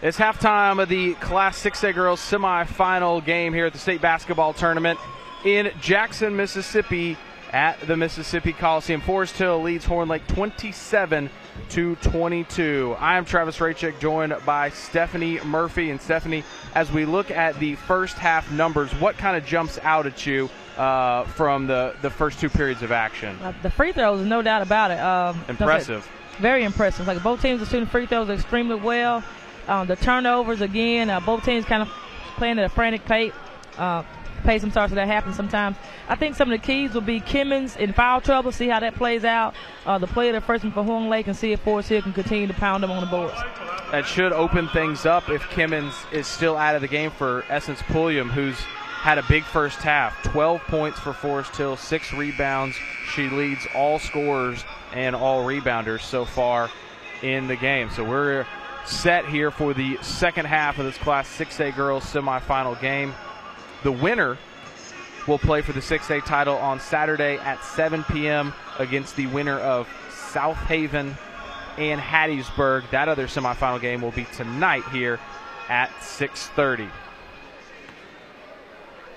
It's halftime of the Class 6A girls semifinal game here at the state basketball tournament in Jackson, Mississippi at the Mississippi Coliseum. Forest Hill leads Horn Lake 27-22. I am Travis Raychick, joined by Stephanie Murphy. And Stephanie, as we look at the first half numbers, what kind of jumps out at you from the first two periods of action? The free throws, no doubt about it. Impressive. Very impressive. Like, both teams are shooting free throws extremely well. The turnovers, again, both teams kind of playing at a frantic pace. So that happens sometimes. I think some of the keys will be Kimmons in foul trouble, see how that plays out. The play of the freshman for Horn Lake, and see if Forest Hill can continue to pound them on the boards. That should open things up if Kimmons is still out of the game for Essence Pulliam, who's had a big first half. 12 points for Forest Hill, 6 rebounds. She leads all scorers and all rebounders so far in the game. So we're set here for the second half of this Class 6A girls semifinal game. The winner will play for the 6A title on Saturday at 7 p.m. against the winner of South Haven and Hattiesburg. That other semifinal game will be tonight here at 6:30.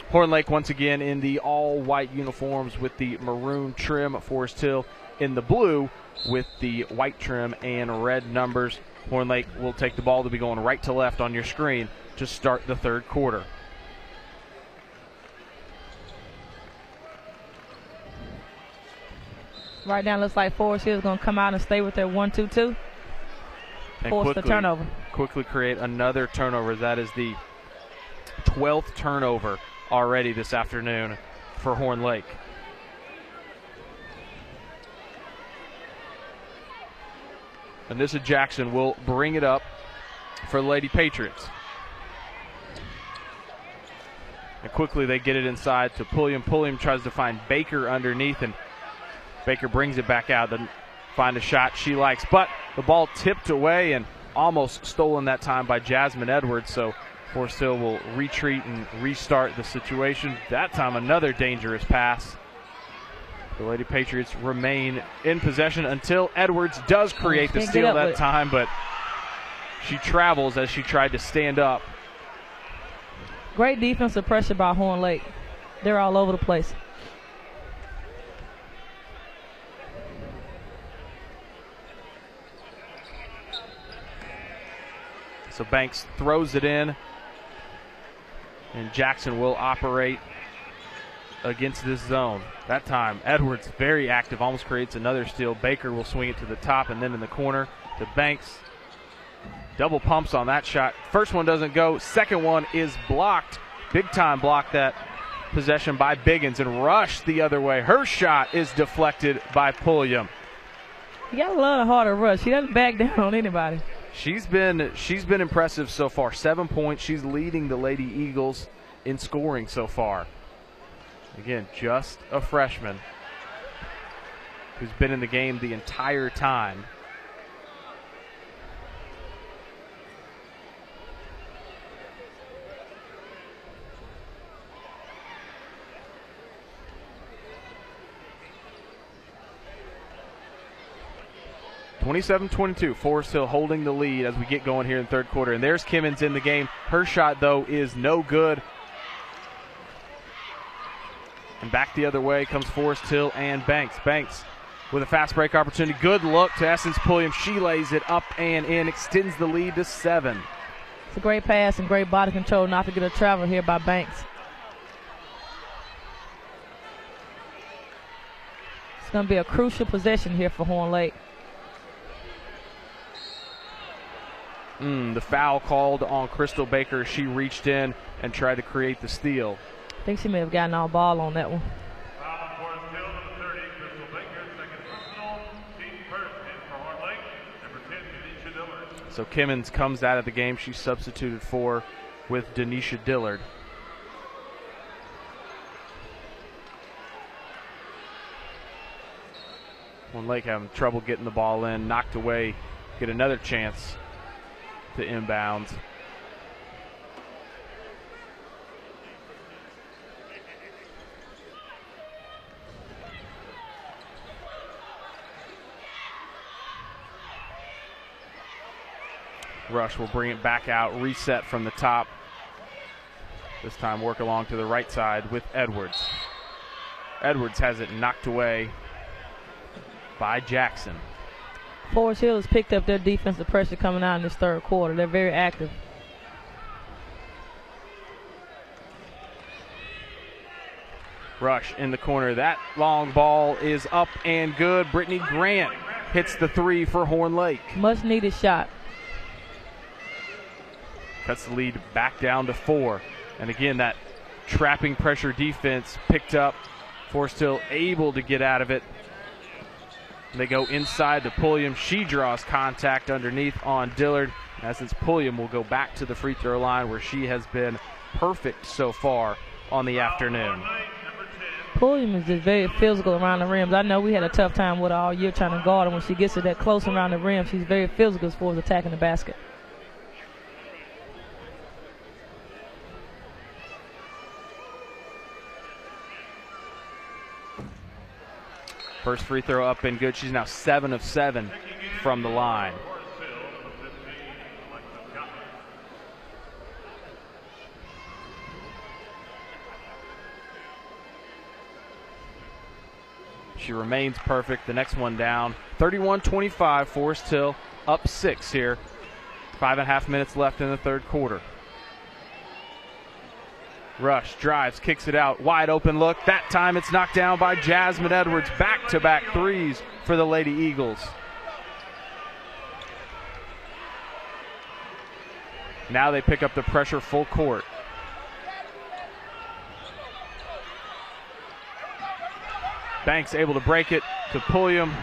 Horn Lake once again in the all-white uniforms with the maroon trim. Forest Hill in the blue with the white trim and red numbers. Horn Lake will take the ball. To be going right to left on your screen to start the third quarter. Right now, looks like Forest Hill is going to come out and stay with their 1-2-2. Force the turnover. Quickly create another turnover. That is the 12th turnover already this afternoon for Horn Lake. And this is Jackson will bring it up for the Lady Patriots. And quickly they get it inside to Pulliam. Pulliam tries to find Baker underneath, and Baker brings it back out. Doesn't find a shot she likes, but the ball tipped away and almost stolen that time by Jasmine Edwards. So Forest Hill will retreat and restart the situation. That time another dangerous pass. The Lady Patriots remain in possession until Edwards does create the steal that time, but she travels as she tried to stand up. Great defensive pressure by Horn Lake. They're all over the place. So Banks throws it in, and Jackson will operate against this zone. That time, Edwards very active, almost creates another steal. Baker will swing it to the top and then in the corner to Banks. Double pumps on that shot. First one doesn't go. Second one is blocked. Big time block that possession by Biggins and rushed the other way. Her shot is deflected by Pulliam. You gotta love the harder rush. She doesn't back down on anybody. She's been impressive so far. 7 points. She's leading the Lady Eagles in scoring so far. Again, just a freshman who's been in the game the entire time. (27-22). Forest Hill holding the lead as we get going here in the third quarter. And there's Kimmons in the game. Her shot, though, is no good. And back the other way comes Forest Hill and Banks. Banks with a fast break opportunity. Good look to Essence Pulliam. She lays it up and in, extends the lead to 7. It's a great pass and great body control not to get a travel here by Banks. It's going to be a crucial possession here for Horn Lake. The foul called on Crystal Baker. She reached in and tried to create the steal. I think she may have gotten all ball on that one. So Kimmons comes out of the game. She's substituted for with Denisha Dillard. Horn Lake having trouble getting the ball in, knocked away, get another chance to inbounds. Rush will bring it back out, reset from the top. This time work along to the right side with Edwards. Edwards has it knocked away by Jackson. Forest Hill has picked up their defensive pressure coming out in this third quarter. They're very active. Rush in the corner. That long ball is up and good. Brittany Grant hits the three for Horn Lake. Much needed shot. Cuts the lead back down to 4. And again, that trapping pressure defense picked up. Forest Hill able to get out of it. They go inside to Pulliam. She draws contact underneath on Dillard. As since Pulliam will go back to the free throw line where she has been perfect so far on the afternoon. Pulliam is just very physical around the rims. I know we had a tough time with her all year trying to guard her. When she gets it that close around the rim, she's very physical as far as attacking the basket. First free throw up and good. She's now 7 of 7 from the line. She remains perfect. The next one down. 31-25, Forest Hill up 6 here. 5.5 minutes left in the third quarter. Rush drives, kicks it out, wide open look. That time it's knocked down by Jasmine Edwards. Back-to-back threes for the Lady Eagles. Now they pick up the pressure full court. Banks able to break it to Pulliam.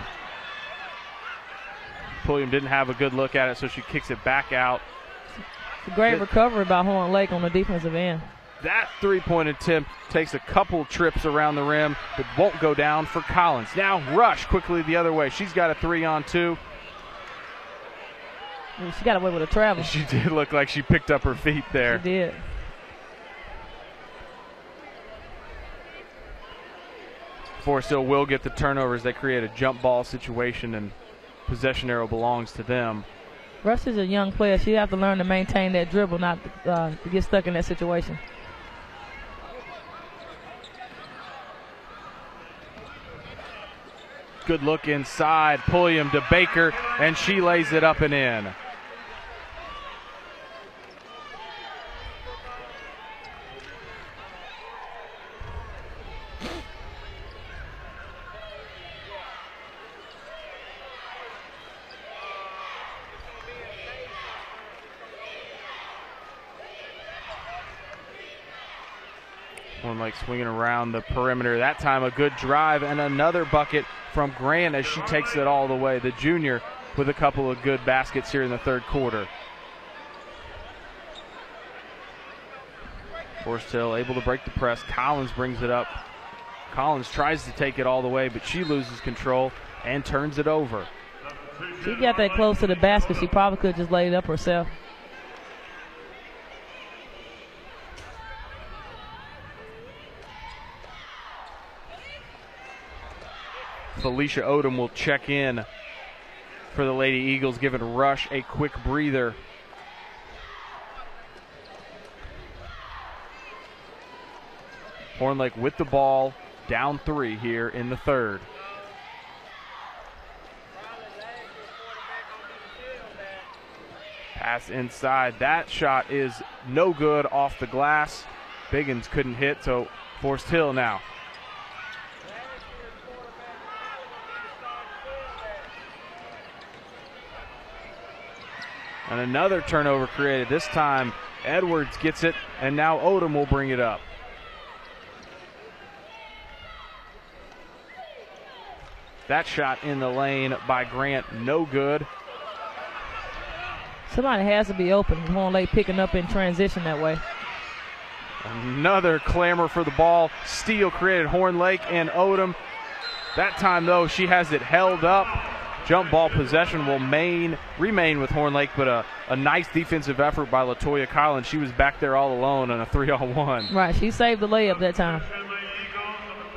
Pulliam didn't have a good look at it, so she kicks it back out. It's a great recovery by Horn Lake on the defensive end. That three-point attempt takes a couple trips around the rim, but won't go down for Collins. Now Rush quickly the other way. She's got a 3-on-2. She got away with a travel. She did look like she picked up her feet there. She did. Forest Hill will get the turnovers. They create a jump ball situation, and possession arrow belongs to them. Rush is a young player. She have to learn to maintain that dribble, not to get stuck in that situation. Good look inside. Pulliam to Baker, and she lays it up and in. Horn Lake swinging around the perimeter. That time a good drive and another bucket from Grant as she takes it all the way. The junior with a couple of good baskets here in the third quarter. Forest Hill able to break the press. Collins brings it up. Collins tries to take it all the way, but she loses control and turns it over. She got that close to the basket. She probably could just lay it up herself. Felicia Odom will check in for the Lady Eagles, giving Rush a quick breather. Horn Lake with the ball, down 3 here in the third. Pass inside. That shot is no good off the glass. Biggins couldn't hit, so Forest Hill now. And another turnover created. This time Edwards gets it, and now Odom will bring it up. That shot in the lane by Grant, no good. Somebody has to be open. Horn Lake picking up in transition that way. Another clamor for the ball. Steal created Horn Lake and Odom. That time, though, she has it held up. Jump ball possession will remain with Horn Lake, but a nice defensive effort by LaToya Collins. She was back there all alone on a 3-on-1. Right, she saved the layup that time.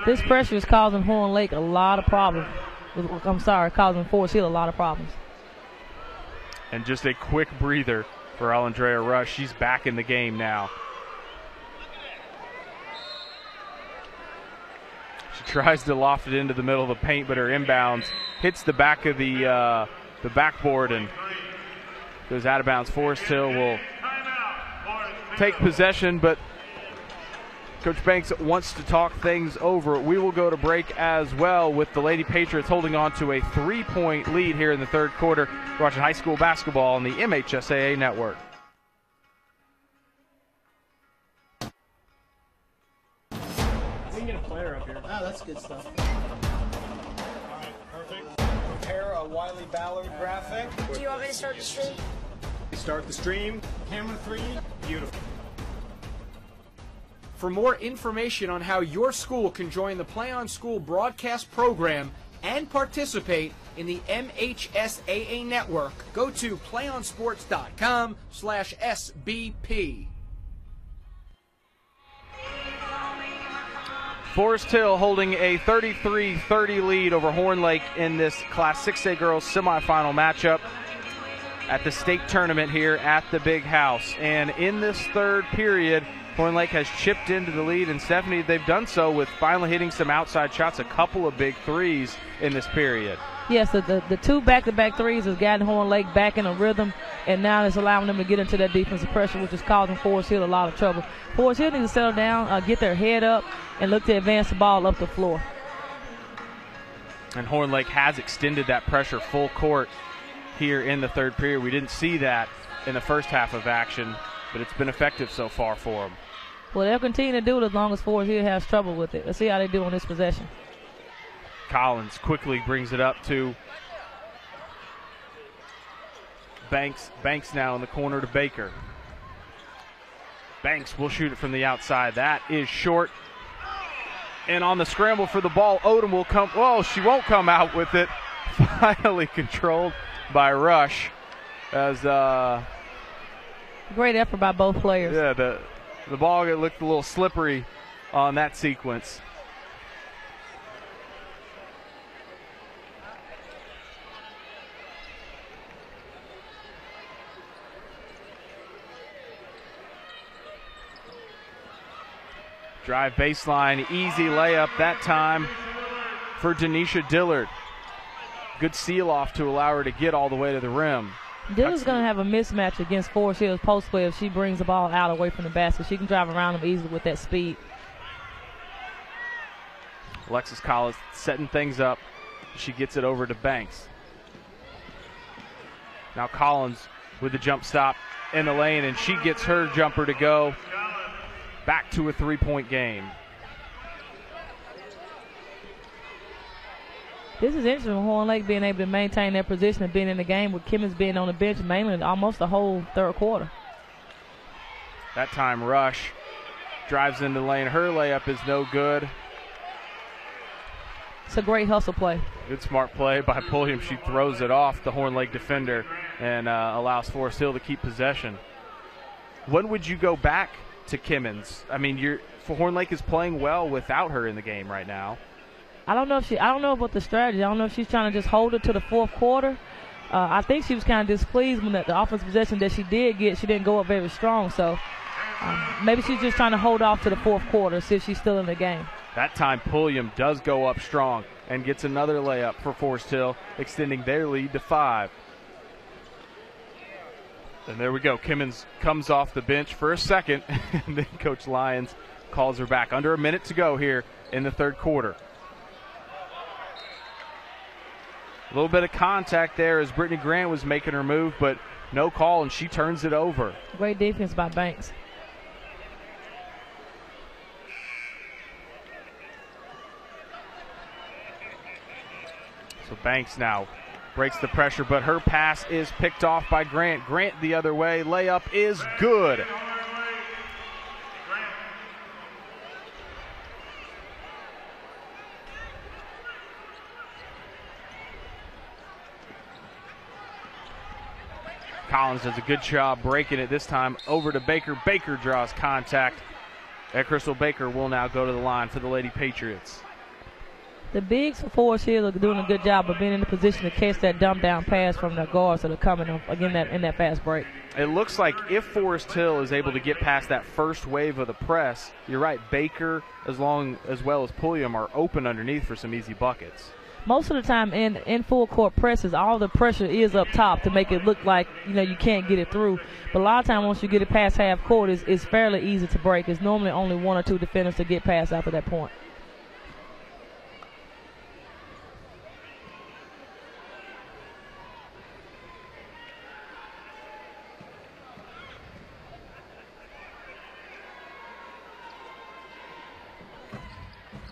This pressure is causing Horn Lake a lot of problems. Causing Forest Hill a lot of problems. And just a quick breather for Alondrea Rush. She's back in the game now. She tries to loft it into the middle of the paint, but her inbounds hits the back of the backboard and goes out of bounds. Forest Hill will take possession, but Coach Banks wants to talk things over. We will go to break as well with the Lady Patriots holding on to a 3-point lead here in the third quarter. We're watching high school basketball on the MHSAA network. We can get a player up here. Oh, that's good stuff. All right, perfect. Prepare a Wiley Ballard graphic. Do you want me to start the stream? Start the stream. Camera 3. Beautiful. For more information on how your school can join the Play on School broadcast program and participate in the MHSAA network, go to playonsports.com/SBP. Forest Hill holding a 33-30 lead over Horn Lake in this Class 6A girls semifinal matchup at the state tournament here at the Big House. And in this third period, Horn Lake has chipped into the lead, and Stephanie, they've done so with finally hitting some outside shots, a couple of big threes in this period. Yes, the two back-to-back threes has gotten Horn Lake back in a rhythm, and now it's allowing them to get into that defensive pressure, which is causing Forest Hill a lot of trouble. Forest Hill needs to settle down, get their head up, and look to advance the ball up the floor. And Horn Lake has extended that pressure full court here in the third period. We didn't see that in the first half of action, but it's been effective so far for them. Well, they'll continue to do it as long as Forest Hill has trouble with it. Let's see how they do on this possession. Collins quickly brings it up to Banks. Banks now in the corner to Baker. Banks will shoot it from the outside. That is short. And on the scramble for the ball, Odom will come. Whoa, she won't come out with it. Finally controlled by Rush. As great effort by both players. Yeah, the ball looked a little slippery on that sequence. Drive baseline, easy layup that time for Denisha Dillard. Good seal off to allow her to get all the way to the rim. Dillard's going to have a mismatch against Forest Hill's post play if she brings the ball out away from the basket. She can drive around them easily with that speed. Alexis Collins setting things up. She gets it over to Banks. Now Collins with the jump stop in the lane, and she gets her jumper to go. Back to a three-point game. This is interesting with Horn Lake being able to maintain their position and being in the game with Kimmons being on the bench mainly almost the whole third quarter. That time Rush drives into the lane. Her layup is no good. It's a great hustle play. Good smart play by Pulliam. She throws it off the Horn Lake defender and allows Forest Hill to keep possession. When would you go back to Kimmons? I mean, Horn Lake is playing well without her in the game right now. I don't know about the strategy. I don't know if she's trying to just hold it to the fourth quarter. I think she was kind of displeased when the offensive possession that she did get, she didn't go up very strong. So maybe she's just trying to hold off to the fourth quarter, see if she's still in the game. That time Pulliam does go up strong and gets another layup for Forest Hill, extending their lead to 5. And there we go. Kimmons comes off the bench for a second, and then Coach Lyons calls her back. Under a minute to go here in the third quarter. A little bit of contact there as Brittany Grant was making her move, but no call, and she turns it over. Great defense by Banks. So Banks now breaks the pressure, but her pass is picked off by Grant. Grant the other way. Layup is good. Collins does a good job breaking it this time over to Baker. Baker draws contact. And Crystal Baker will now go to the line for the Lady Patriots. The bigs for Forest Hill are doing a good job of being in the position to catch that dump down pass from the guards that are coming up again in that fast break. It looks like if Forest Hill is able to get past that first wave of the press, you're right, Baker as well as Pulliam are open underneath for some easy buckets. Most of the time in full court presses, all the pressure is up top to make it look like you can't get it through. But a lot of times once you get it past half court, it's fairly easy to break. It's normally only one or two defenders to get past after that point.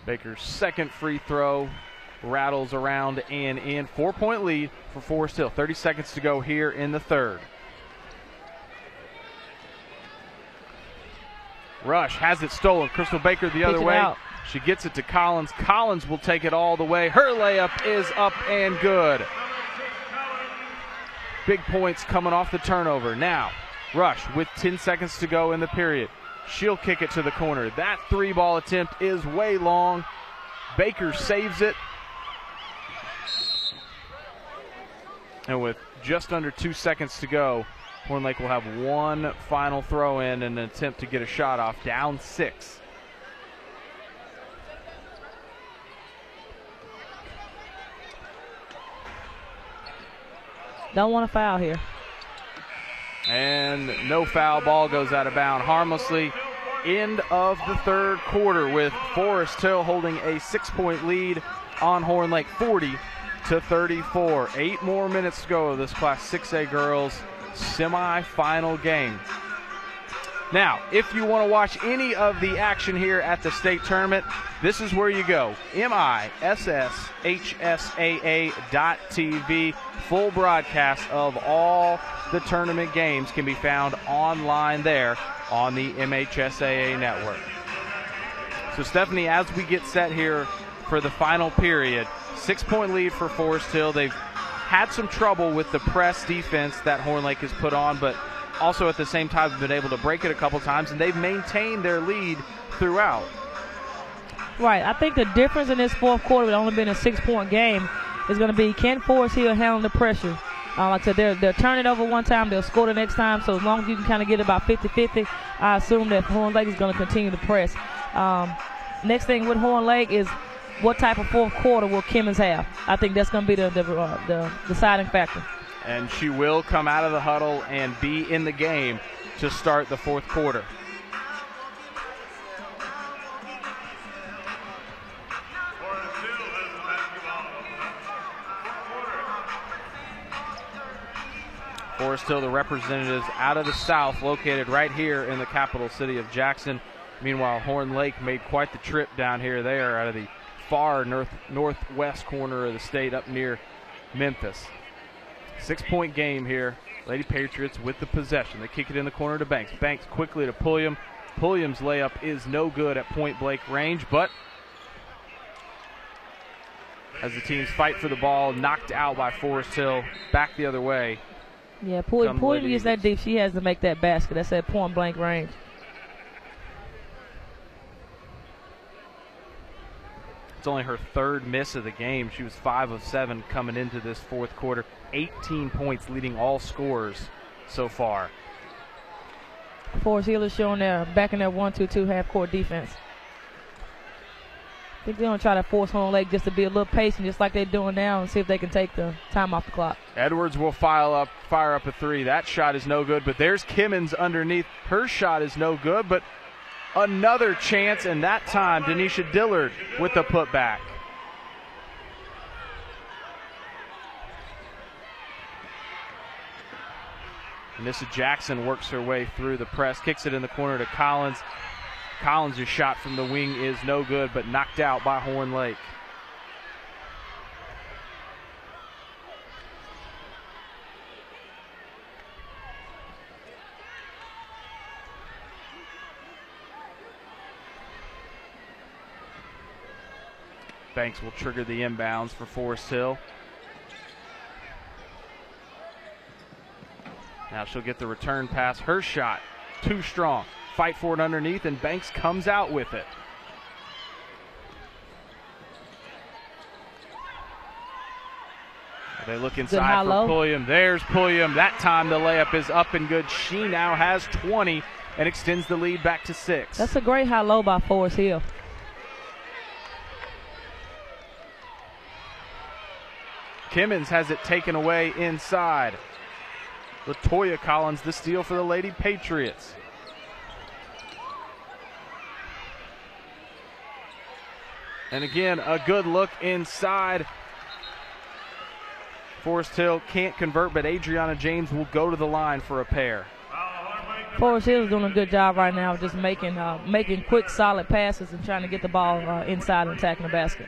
Baker's second free throw rattles around and in. 4-point lead for Forest Hill. 30 seconds to go here in the third. Rush has it stolen. Crystal Baker the other way. She gets it to Collins. Collins will take it all the way. Her layup is up and good. Big points coming off the turnover. Now, Rush with 10 seconds to go in the period. She'll kick it to the corner. That three-ball attempt is way long. Baker saves it. And with just under 2 seconds to go, Horn Lake will have one final throw in and an attempt to get a shot off. Down 6. Don't want to foul here. And no foul. Ball goes out of bounds harmlessly. End of the third quarter with Forest Hill holding a 6-point lead on Horn Lake, 40-34. 8 more minutes to go of this Class 6A girls semifinal game. Now, if you want to watch any of the action here at the state tournament, this is where you go. MHSAA.TV. Full broadcast of all the tournament games can be found online there on the MHSAA network. So, Stephanie, as we get set here for the final period, 6-point lead for Forest Hill. They've had some trouble with the press defense that Horn Lake has put on, but also at the same time have been able to break it a couple times, and they've maintained their lead throughout. Right. I think the difference in this fourth quarter, with only being a 6-point game, is going to be, can Forest Hill handle the pressure? Like I said, they'll turn it over one time, they'll score the next time, so as long as you can kind of get about 50-50, I assume that Horn Lake is going to continue to press. Next thing with Horn Lake is what type of fourth quarter will Kimmons have? I think that's going to be the deciding factor. And she will come out of the huddle and be in the game to start the fourth quarter. Forest Hill, the representatives out of the South, located right here in the capital city of Jackson. Meanwhile, Horn Lake made quite the trip down here. They are out of the far northwest corner of the state up near Memphis. 6-point game here. Lady Patriots with the possession. They kick it in the corner to Banks. Banks quickly to Pulliam. Pulliam's layup is no good at point-blank range, but as the teams fight for the ball, knocked out by Forest Hill, back the other way. Yeah, Pulliam gets that deep. She has to make that basket. That's at point-blank range. It's only her third miss of the game. She was 5 of 7 coming into this fourth quarter. 18 points, leading all scorers so far. Forest Hill is showing back in their 1-2-2 half-court defense. I think they're going to try to force Horn Lake just to be a little patient, just like they're doing now, and see if they can take the time off the clock. Edwards will fire up a three. That shot is no good, but there's Kimmons underneath. Her shot is no good, but another chance, and that time Denisha Dillard with the putback. Anissa Jackson works her way through the press, kicks it in the corner to Collins. Collins' shot from the wing is no good, but knocked out by Horn Lake. Banks will trigger the inbounds for Forest Hill. Now she'll get the return pass. Her shot, too strong. Fight for it underneath, and Banks comes out with it. They look inside for Pulliam. There's Pulliam. That time the layup is up and good. She now has 20 and extends the lead back to 6. That's a great high-low by Forest Hill. Kimmons has it taken away inside. LaToya Collins the steal for the Lady Patriots. And again, a good look inside. Forest Hill can't convert, but Adriana James will go to the line for a pair. Forest Hill is doing a good job right now, just making quick, solid passes and trying to get the ball inside and attacking the basket.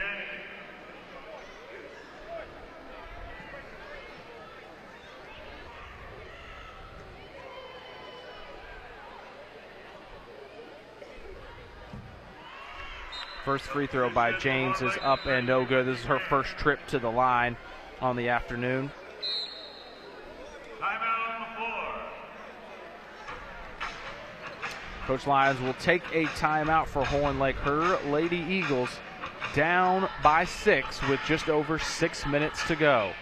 First free throw by James is up and no good. This is her first trip to the line on the afternoon. Timeout on the floor. Coach Lyons will take a timeout for Horn Lake. Her Lady Eagles down by 6 with just over 6 minutes to go.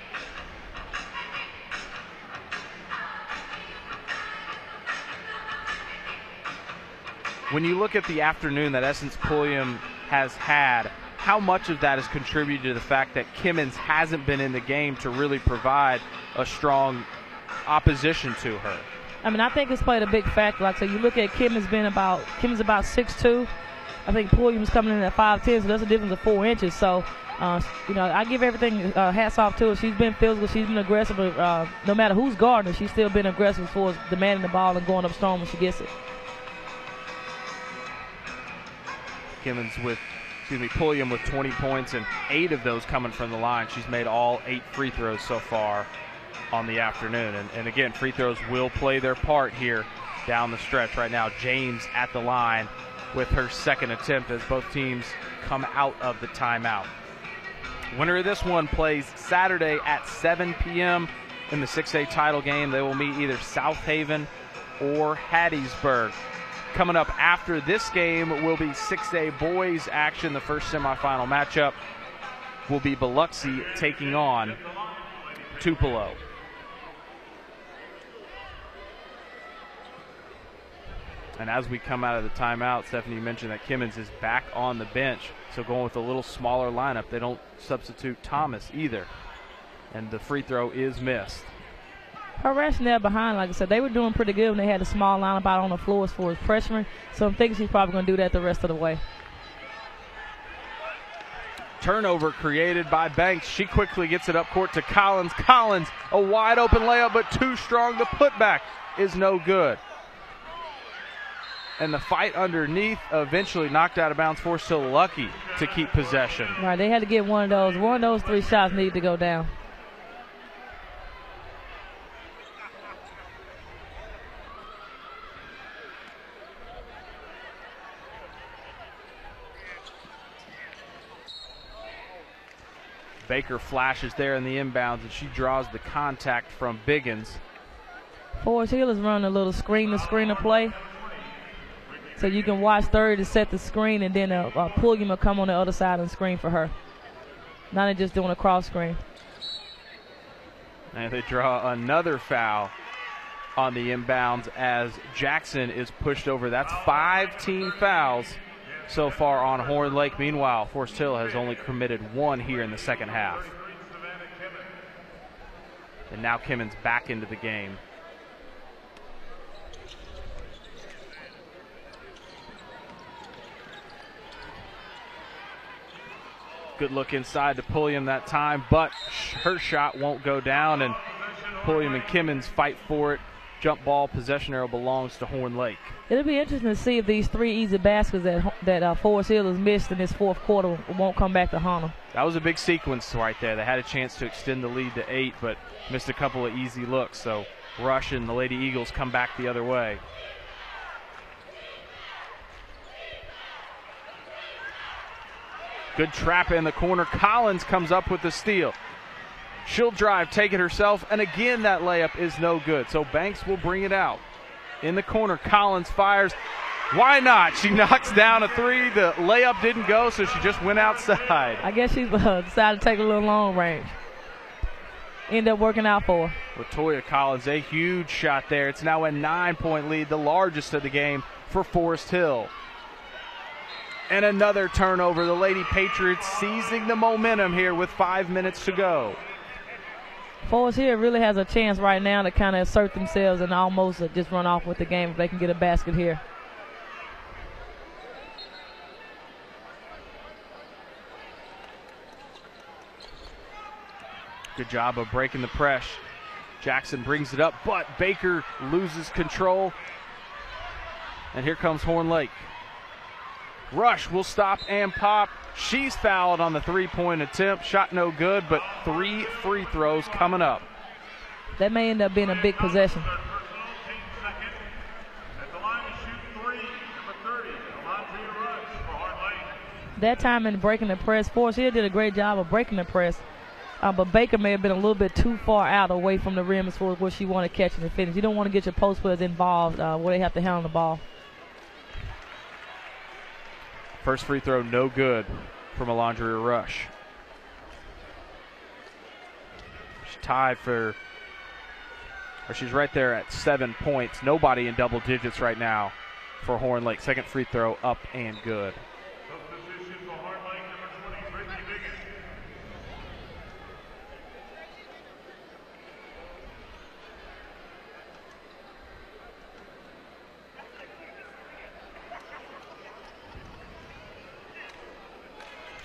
When you look at the afternoon that Essence Pulliam has had, how much of that has contributed to the fact that Kimmons hasn't been in the game to really provide a strong opposition to her? I mean, I think it's played a big factor. Like I said, you look at Kimmons about 6'2". I think Pulliam's coming in at 5'10", so that's a difference of 4 inches. So, I give everything hats off to her. She's been physical, she's been aggressive. No matter who's guarding her, she's still been aggressive as far as demanding the ball and going up strong when she gets it. Pulliam with 20 points and 8 of those coming from the line. She's made all 8 free throws so far on the afternoon. And again, free throws will play their part here down the stretch. Right now, James at the line with her second attempt as both teams come out of the timeout. Winner of this one plays Saturday at 7 p.m. in the 6A title game. They will meet either South Haven or Hattiesburg. Coming up after this game will be 6A boys action. The first semifinal matchup will be Biloxi taking on Tupelo. And as we come out of the timeout, Stephanie, you mentioned that Kimmons is back on the bench. So going with a little smaller lineup. They don't substitute Thomas either. And the free throw is missed. Her rationale behind, like I said, they were doing pretty good when they had a small lineup out on the floor as far as freshman. So I'm thinking she's probably going to do that the rest of the way. Turnover created by Banks. She quickly gets it up court to Collins. Collins, a wide open layup, but too strong. The putback is no good. And the fight underneath eventually knocked out of bounds. Forest Hill lucky to keep possession. Right, they had to get one of those. One of those 3 shots needed to go down. Baker flashes there in the inbounds, and she draws the contact from Biggins. Forest Hill is running a little screen-to-screener play. So you can watch third to set the screen, and then Pulliam will come on the other side and screen for her. Not just doing a cross screen. And they draw another foul on the inbounds as Jackson is pushed over. That's 5 team fouls so far on Horn Lake. Meanwhile, Forest Hill has only committed 1 here in the second half. And now Kimmons back into the game. Good look inside to Pulliam that time, but her shot won't go down, and Pulliam and Kimmons fight for it. Jump ball possession arrow belongs to Horn Lake. It'll be interesting to see if these 3 easy baskets that Forest Hill has missed in this fourth quarter won't come back to haunt them. That was a big sequence right there. They had a chance to extend the lead to 8, but missed a couple of easy looks. So Rush and the Lady Eagles come back the other way. Good trap in the corner. Collins comes up with the steal. She'll drive, take it herself, and again that layup is no good. So Banks will bring it out. In the corner, Collins fires. Why not? She knocks down a 3. The layup didn't go, so she just went outside. I guess she decided to take a little long range. ended up working out for her. Latoya Collins, a huge shot there. It's now a 9-point lead, the largest of the game for Forest Hill. And another turnover. The Lady Patriots seizing the momentum here with 5 minutes to go. Forest Hill really has a chance right now to kind of assert themselves and almost just run off with the game if they can get a basket here. Good job of breaking the press. Jackson brings it up, but Baker loses control. And here comes Horn Lake. Rush will stop and pop. She's fouled on the three-point attempt. Shot no good, but 3 free throws coming up. That may end up being a big possession. That time in breaking the press, Forest Hill did a great job of breaking the press. But Baker may have been a little bit too far out away from the rim as far as where she wanted to catch and finish. You don't want to get your post players involved where they have to handle the ball. First free throw, no good from Alondria Rush. She's tied for, or she's right there at 7 points. Nobody in double digits right now for Horn Lake. Second free throw up and good.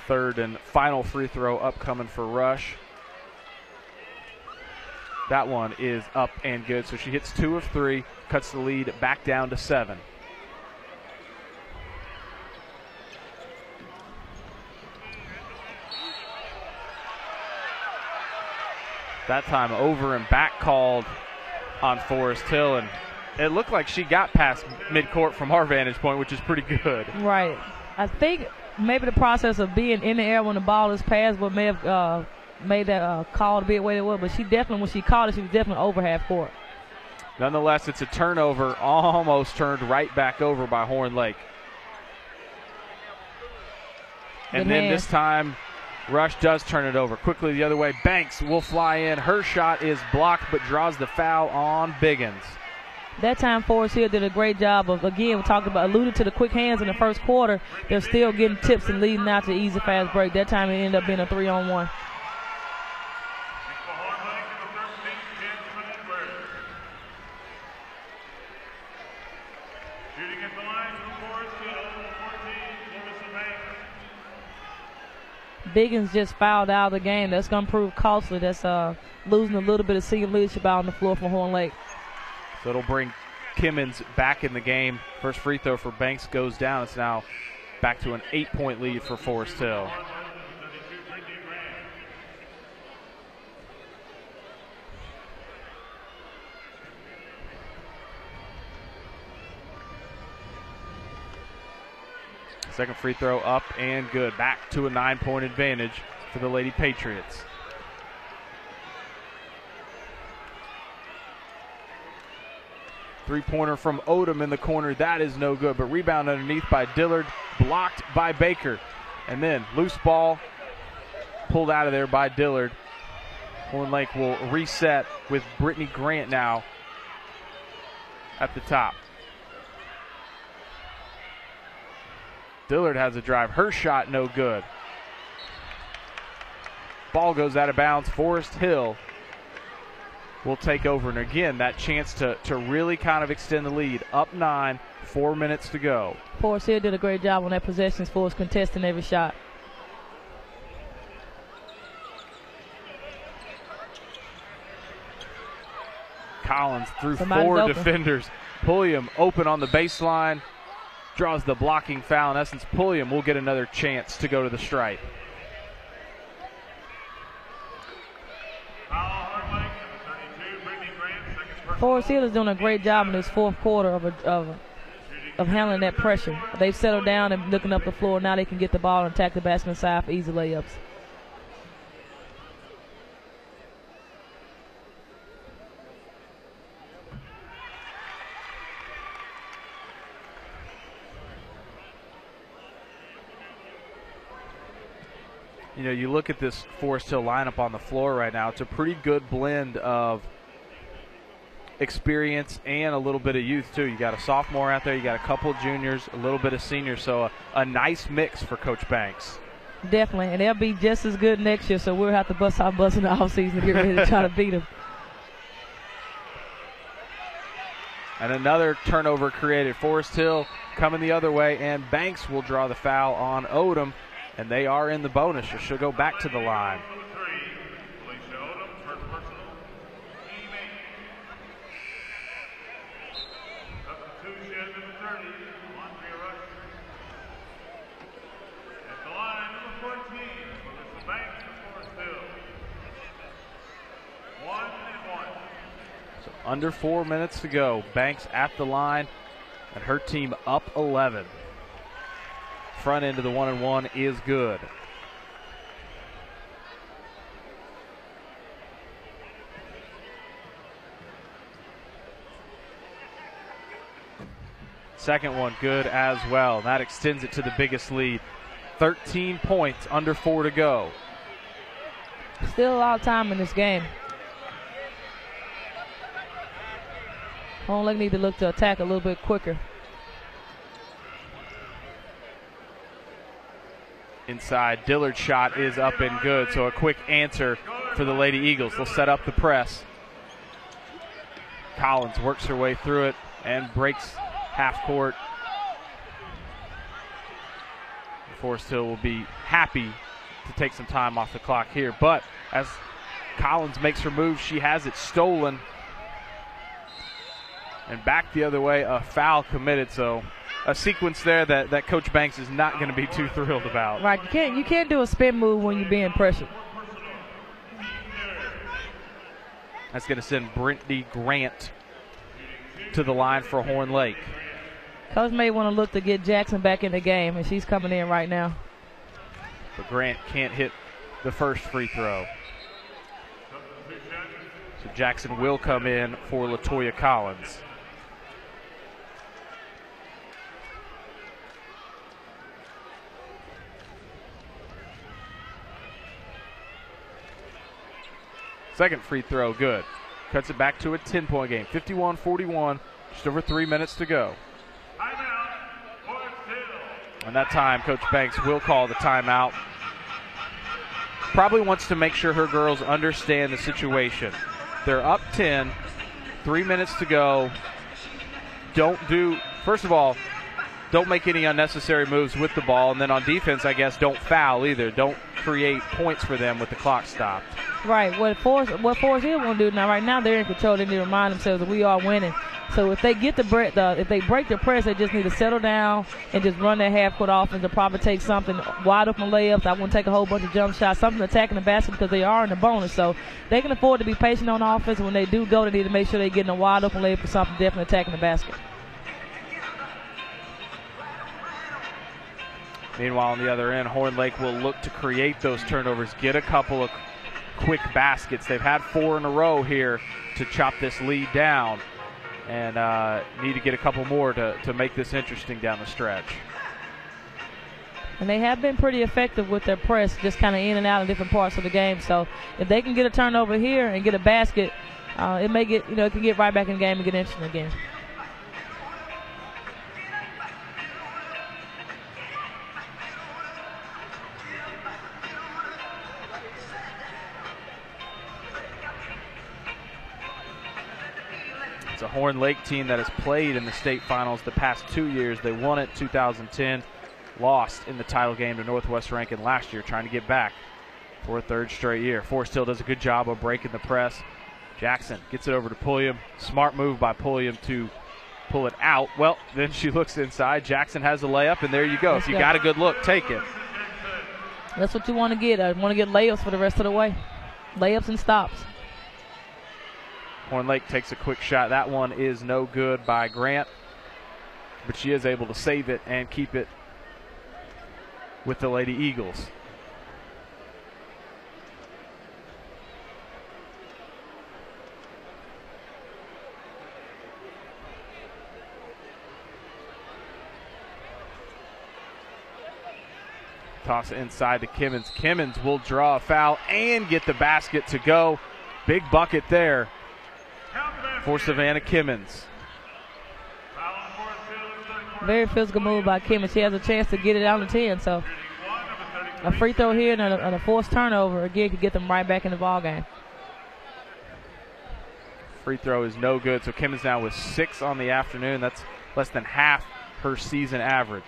Third and final free throw upcoming for Rush. That one is up and good. So she hits 2 of 3, cuts the lead back down to 7. That time over and back called on Forest Hill, and it looked like she got past midcourt from our vantage point, which is pretty good. Right. I think maybe the process of being in the air when the ball is passed would may have made that call to be the way it was, but she definitely, when she called it, she was definitely over half court. Nonetheless, it's a turnover, almost turned right back over by Horn Lake. And then this time, Rush does turn it over. Quickly the other way, Banks will fly in. Her shot is blocked, but draws the foul on Biggins. That time Forest Hill did a great job of, again, we talked about, alluded to the quick hands in the first quarter. They're still getting tips and leading out to easy fast break. That time it ended up being a 3-on-1. Biggins just fouled out of the game. That's going to prove costly. That's losing a little bit of senior leadership out on the floor for Horn Lake. So it'll bring Kimmons back in the game. First free throw for Banks goes down. It's now back to an 8-point lead for Forest Hill. Second free throw up and good. Back to a 9-point advantage for the Lady Patriots. Three-pointer from Odom in the corner. That is no good, but rebound underneath by Dillard, blocked by Baker. And then loose ball pulled out of there by Dillard. Horn Lake will reset with Brittany Grant now at the top. Dillard has a drive. Her shot no good. Ball goes out of bounds. Forest Hill will take over. And again, that chance to really kind of extend the lead. Up 9, 4 minutes to go. Forest Hill did a great job on that possession for us, contesting every shot. Collins through 4 defenders. Pulliam open on the baseline. Draws the blocking foul. In essence, Pulliam will get another chance to go to the stripe. Forest Hill is doing a great job in this fourth quarter of handling that pressure. They've settled down and looking up the floor. Now they can get the ball and attack the basket side for easy layups. You know, you look at this Forest Hill lineup on the floor right now, it's a pretty good blend of experience and a little bit of youth too. You got a sophomore out there, you got a couple of juniors, a little bit of seniors, so a nice mix for Coach Banks. Definitely, and they'll be just as good next year, so we'll have to bust our butts in the offseason to get ready to try to beat them. And another turnover created. Forest Hill coming the other way, and Banks will draw the foul on Odom, and they are in the bonus. She'll go back to the line. Under 4 minutes to go. Banks at the line, and her team up 11. Front end of the 1-and-1 is good. Second one good as well. That extends it to the biggest lead. 13 points, under 4 to go. Still a lot of time in this game. Home Lake need to look to attack a little bit quicker. Inside, Dillard's shot is up and good, so a quick answer for the Lady Eagles. They'll set up the press. Collins works her way through it and breaks half court. Forest Hill will be happy to take some time off the clock here, but as Collins makes her move, she has it stolen. And back the other way, a foul committed. So a sequence there that Coach Banks is not going to be too thrilled about. Right, you can't do a spin move when you're being pressured. That's going to send Brittany Grant to the line for Horn Lake. Coach may want to look to get Jackson back in the game, and she's coming in right now. But Grant can't hit the first free throw. So Jackson will come in for LaToya Collins. Second free throw, good. Cuts it back to a 10-point game. 51-41, just over 3 minutes to go. And that time, Coach Banks will call the timeout. Probably wants to make sure her girls understand the situation. They're up 10, 3 minutes to go. First of all, don't make any unnecessary moves with the ball. And then on defense, I guess, don't foul either. Don't create points for them with the clock stopped. Right. What Forest Hill want to do now? Right now, they're in control. They need to remind themselves that we are winning. So if they get if they break the press, they just need to settle down and just run their half-court offense and probably take something wide open layups. I wouldn't take a whole bunch of jump shots, something attacking the basket because they are in the bonus. So they can afford to be patient on offense. When they do go, they need to make sure they're getting a wide open layup or something, definitely attacking the basket. Meanwhile, on the other end, Horn Lake will look to create those turnovers, get a couple of quick baskets. They've had 4 in a row here to chop this lead down, and need to get a couple more to make this interesting down the stretch. And they have been pretty effective with their press, just kind of in and out in different parts of the game. So if they can get a turnover here and get a basket, it may get, it can get right back in the game and get interesting again. It's a Horn Lake team that has played in the state finals the past 2 years. They won it 2010, lost in the title game to Northwest Rankin last year, trying to get back for a third straight year. Forest Hill does a good job of breaking the press. Jackson gets it over to Pulliam. Smart move by Pulliam to pull it out. Well, then she looks inside. Jackson has a layup, and there you go. If you got a good look, take it. That's what you want to get. I want to get layups for the rest of the way. Layups and stops. Horn Lake takes a quick shot. That one is no good by Grant, but she is able to save it and keep it with the Lady Eagles. Toss it inside to Kimmons. Kimmons will draw a foul and get the basket to go. Big bucket there for Savannah Kimmons. Very physical move by Kimmons. She has a chance to get it out of 10. So a free throw here and a forced turnover again could get them right back in the ball game. Free throw is no good. So Kimmons now with 6 on the afternoon. That's less than half her season average.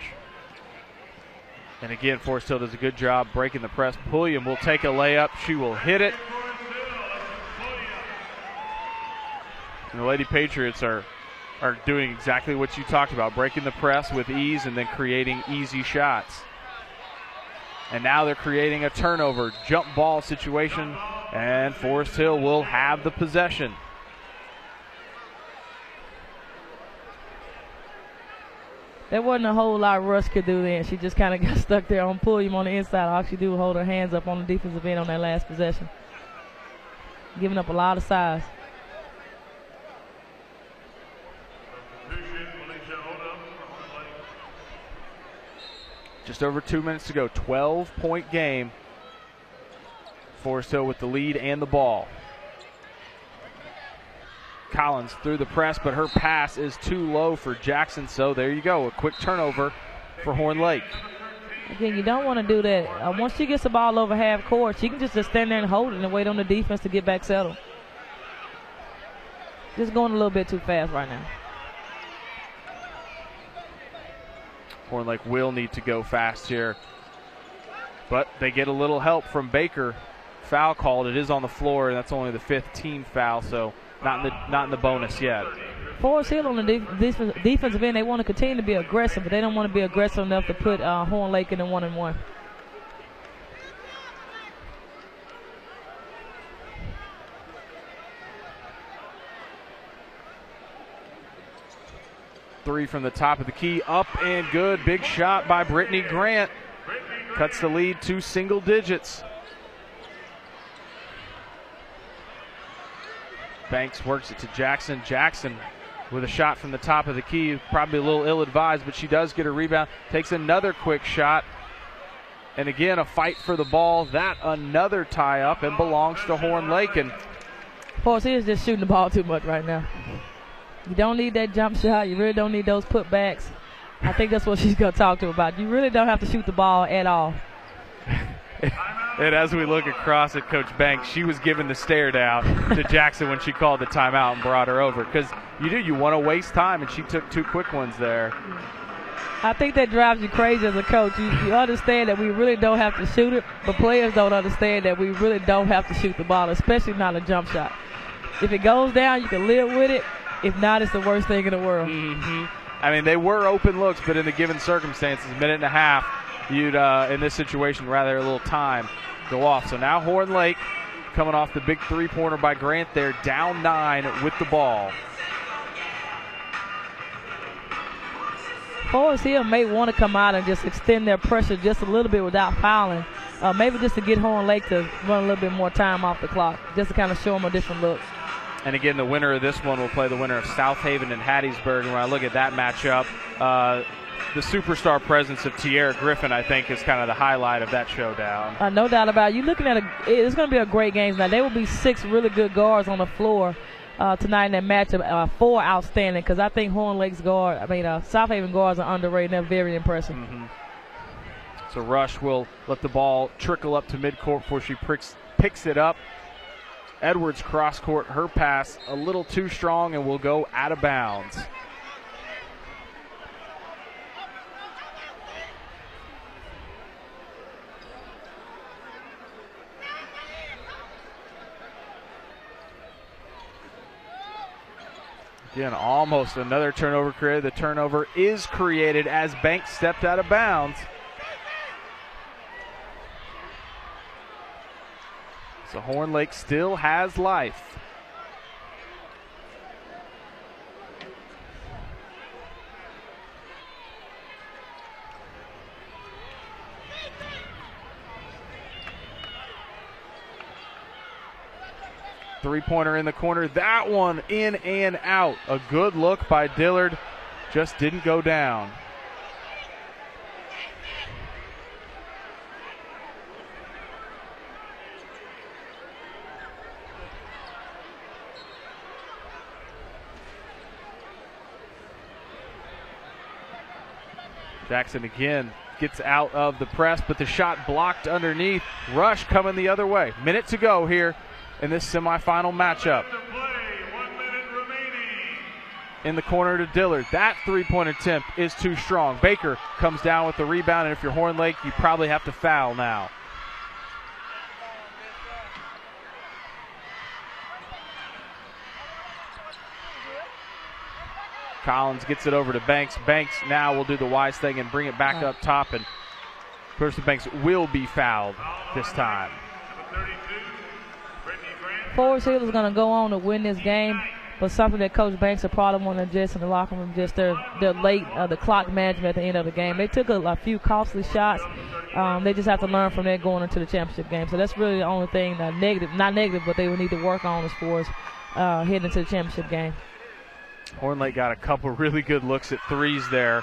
And again, Forest Hill does a good job breaking the press. Pulliam will take a layup. She will hit it. And the Lady Patriots are doing exactly what you talked about, breaking the press with ease and then creating easy shots. And now they're creating a turnover, jump ball situation, and Forest Hill will have the possession. There wasn't a whole lot Rush could do then. She just kind of got stuck there on Pulliam on the inside. All she do was hold her hands up on the defensive end on that last possession. Giving up a lot of size. Just over 2 minutes to go. 12-point game. Forest Hill with the lead and the ball. Collins through the press, but her pass is too low for Jackson. So there you go. A quick turnover for Horn Lake. Again, you don't want to do that. Once she gets the ball over half court, she can just stand there and hold it and wait on the defense to get back settled. Just going a little bit too fast right now. Horn Lake will need to go fast here. But they get a little help from Baker. Foul called. It is on the floor, and that's only the 5th team foul, so not in the bonus yet. Forest Hill on the defensive end, they want to continue to be aggressive, but they don't want to be aggressive enough to put Horn Lake in the 1-and-1. Three from the top of the key, up and good. Big shot by Brittany Grant. Cuts the lead to single digits. Banks works it to Jackson. Jackson with a shot from the top of the key. Probably a little ill-advised, but she does get a rebound. Takes another quick shot. And again, a fight for the ball. That another tie-up and belongs to Horn Lake. And Forest Hill is just shooting the ball too much right now. You don't need that jump shot. You really don't need those putbacks. I think that's what she's going to talk to about. You really don't have to shoot the ball at all. And as we look across at Coach Banks, she was giving the stare down to Jackson when she called the timeout and brought her over. Because you want to waste time, and she took 2 quick ones there. I think that drives you crazy as a coach. You understand that we really don't have to shoot it, but players don't understand that we really don't have to shoot the ball, especially not a jump shot. If it goes down, you can live with it. If not, it's the worst thing in the world. Mm-hmm. I mean, they were open looks, but in the given circumstances, minute and a half, you'd, in this situation, rather a little time go off. So now Horn Lake coming off the big three-pointer by Grant there, down 9 with the ball. Forest Hill may want to come out and just extend their pressure just a little bit without fouling. Maybe just to get Horn Lake to run a little bit more time off the clock, just to kind of show them a different look. And again, the winner of this one will play the winner of South Haven and Hattiesburg. And when I look at that matchup, the superstar presence of Tierra Griffin, I think, is kind of the highlight of that showdown. No doubt about it. You're looking at it's going to be a great game tonight. There will be 6 really good guards on the floor tonight in that matchup. 4 outstanding, because I think Horn Lake's South Haven guards are underrated. They're very impressive. Mm-hmm. So Rush will let the ball trickle up to midcourt before she picks it up. Edwards cross court, her pass a little too strong and will go out of bounds. Again, almost another turnover created. The turnover is created as Banks stepped out of bounds. So Horn Lake still has life. Three-pointer in the corner. That one in and out. A good look by Dillard. Just didn't go down. Jackson again gets out of the press, but the shot blocked underneath. Rush coming the other way. Minute to go here in this semifinal matchup. In the corner to Dillard. That three-point attempt is too strong. Baker comes down with the rebound, and if you're Horn Lake, you probably have to foul now. Collins gets it over to Banks. Banks now will do the wise thing and bring it back up top, and Clarissa Banks will be fouled this time. Forest Hill is going to go on to win this game, but something that Coach Banks will probably want to adjust in the locker room, just their late the clock management at the end of the game. They took a few costly shots. They just have to learn from that going into the championship game. So that's really the only thing not negative, but they will need to work on as far as heading into the championship game. Horn Lake got a couple really good looks at threes there.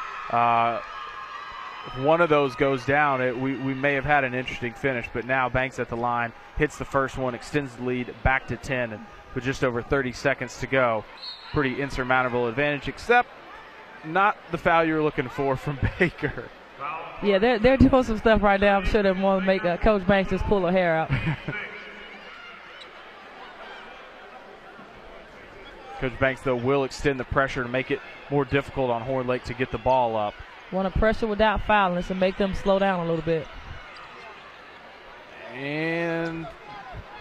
If one of those goes down, we may have had an interesting finish, but now Banks at the line, hits the first one, extends the lead back to 10, and with just over 30 seconds to go. Pretty insurmountable advantage, except not the foul you were looking for from Baker. Yeah, they're doing some stuff right now. I'm sure they want to make Coach Banks just pull her hair out. Coach Banks, though, will extend the pressure to make it more difficult on Horn Lake to get the ball up. Want to pressure without fouling and make them slow down a little bit. And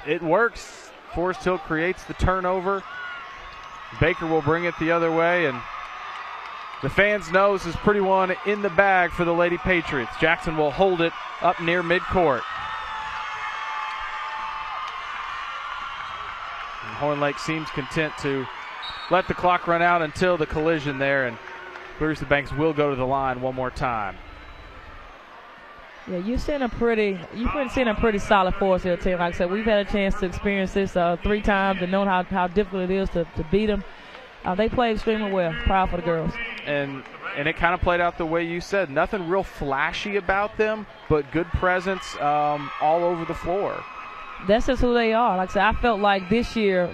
it works. Forest Hill creates the turnover. Baker will bring it the other way, and the fans know this is pretty one in the bag for the Lady Patriots. Jackson will hold it up near midcourt. And Horn Lake seems content to let the clock run out until the collision there, and Clarissa Banks will go to the line one more time. Yeah, you've seen a pretty solid Forest Hill team. Like I said, we've had a chance to experience this 3 times and know how difficult it is to beat them. They play extremely well. Proud for the girls. And it kind of played out the way you said. Nothing real flashy about them, but good presence all over the floor. That's just who they are. Like I said, I felt like this year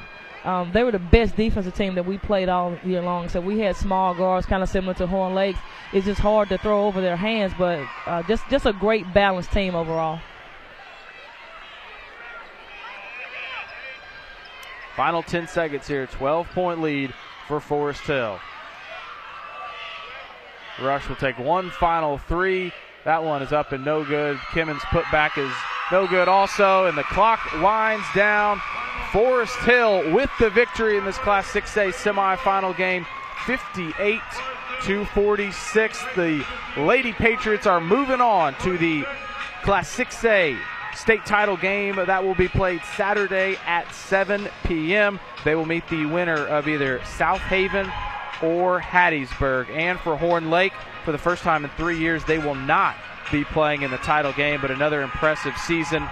they were the best defensive team that we played all year long. So we had small guards, kind of similar to Horn Lake. It's just hard to throw over their hands, but just a great balanced team overall. Final 10 seconds here. 12-point lead for Forest Hill. Rush will take one final three. That one is up and no good. Kimmons' putback is no good also, and the clock winds down. Forest Hill with the victory in this Class 6A semifinal game, 58-46. The Lady Patriots are moving on to the Class 6A state title game that will be played Saturday at 7 p.m. They will meet the winner of either South Haven or Hattiesburg. And for Horn Lake, for the first time in 3 years, they will not be playing in the title game, but another impressive season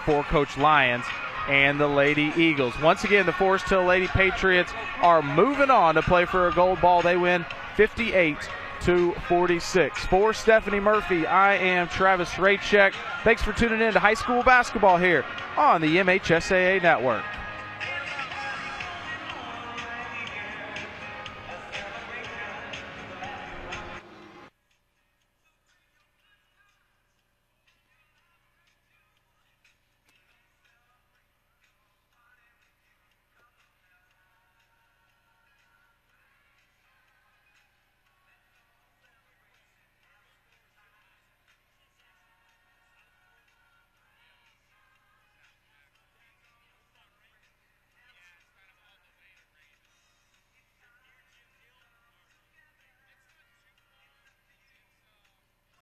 for Coach Lyons and the Lady Eagles. Once again, the Forest Hill Lady Patriots are moving on to play for a gold ball. They win 58-46. For Stephanie Murphy, I am Travis Raycheck. Thanks for tuning in to high school basketball here on the MHSAA Network.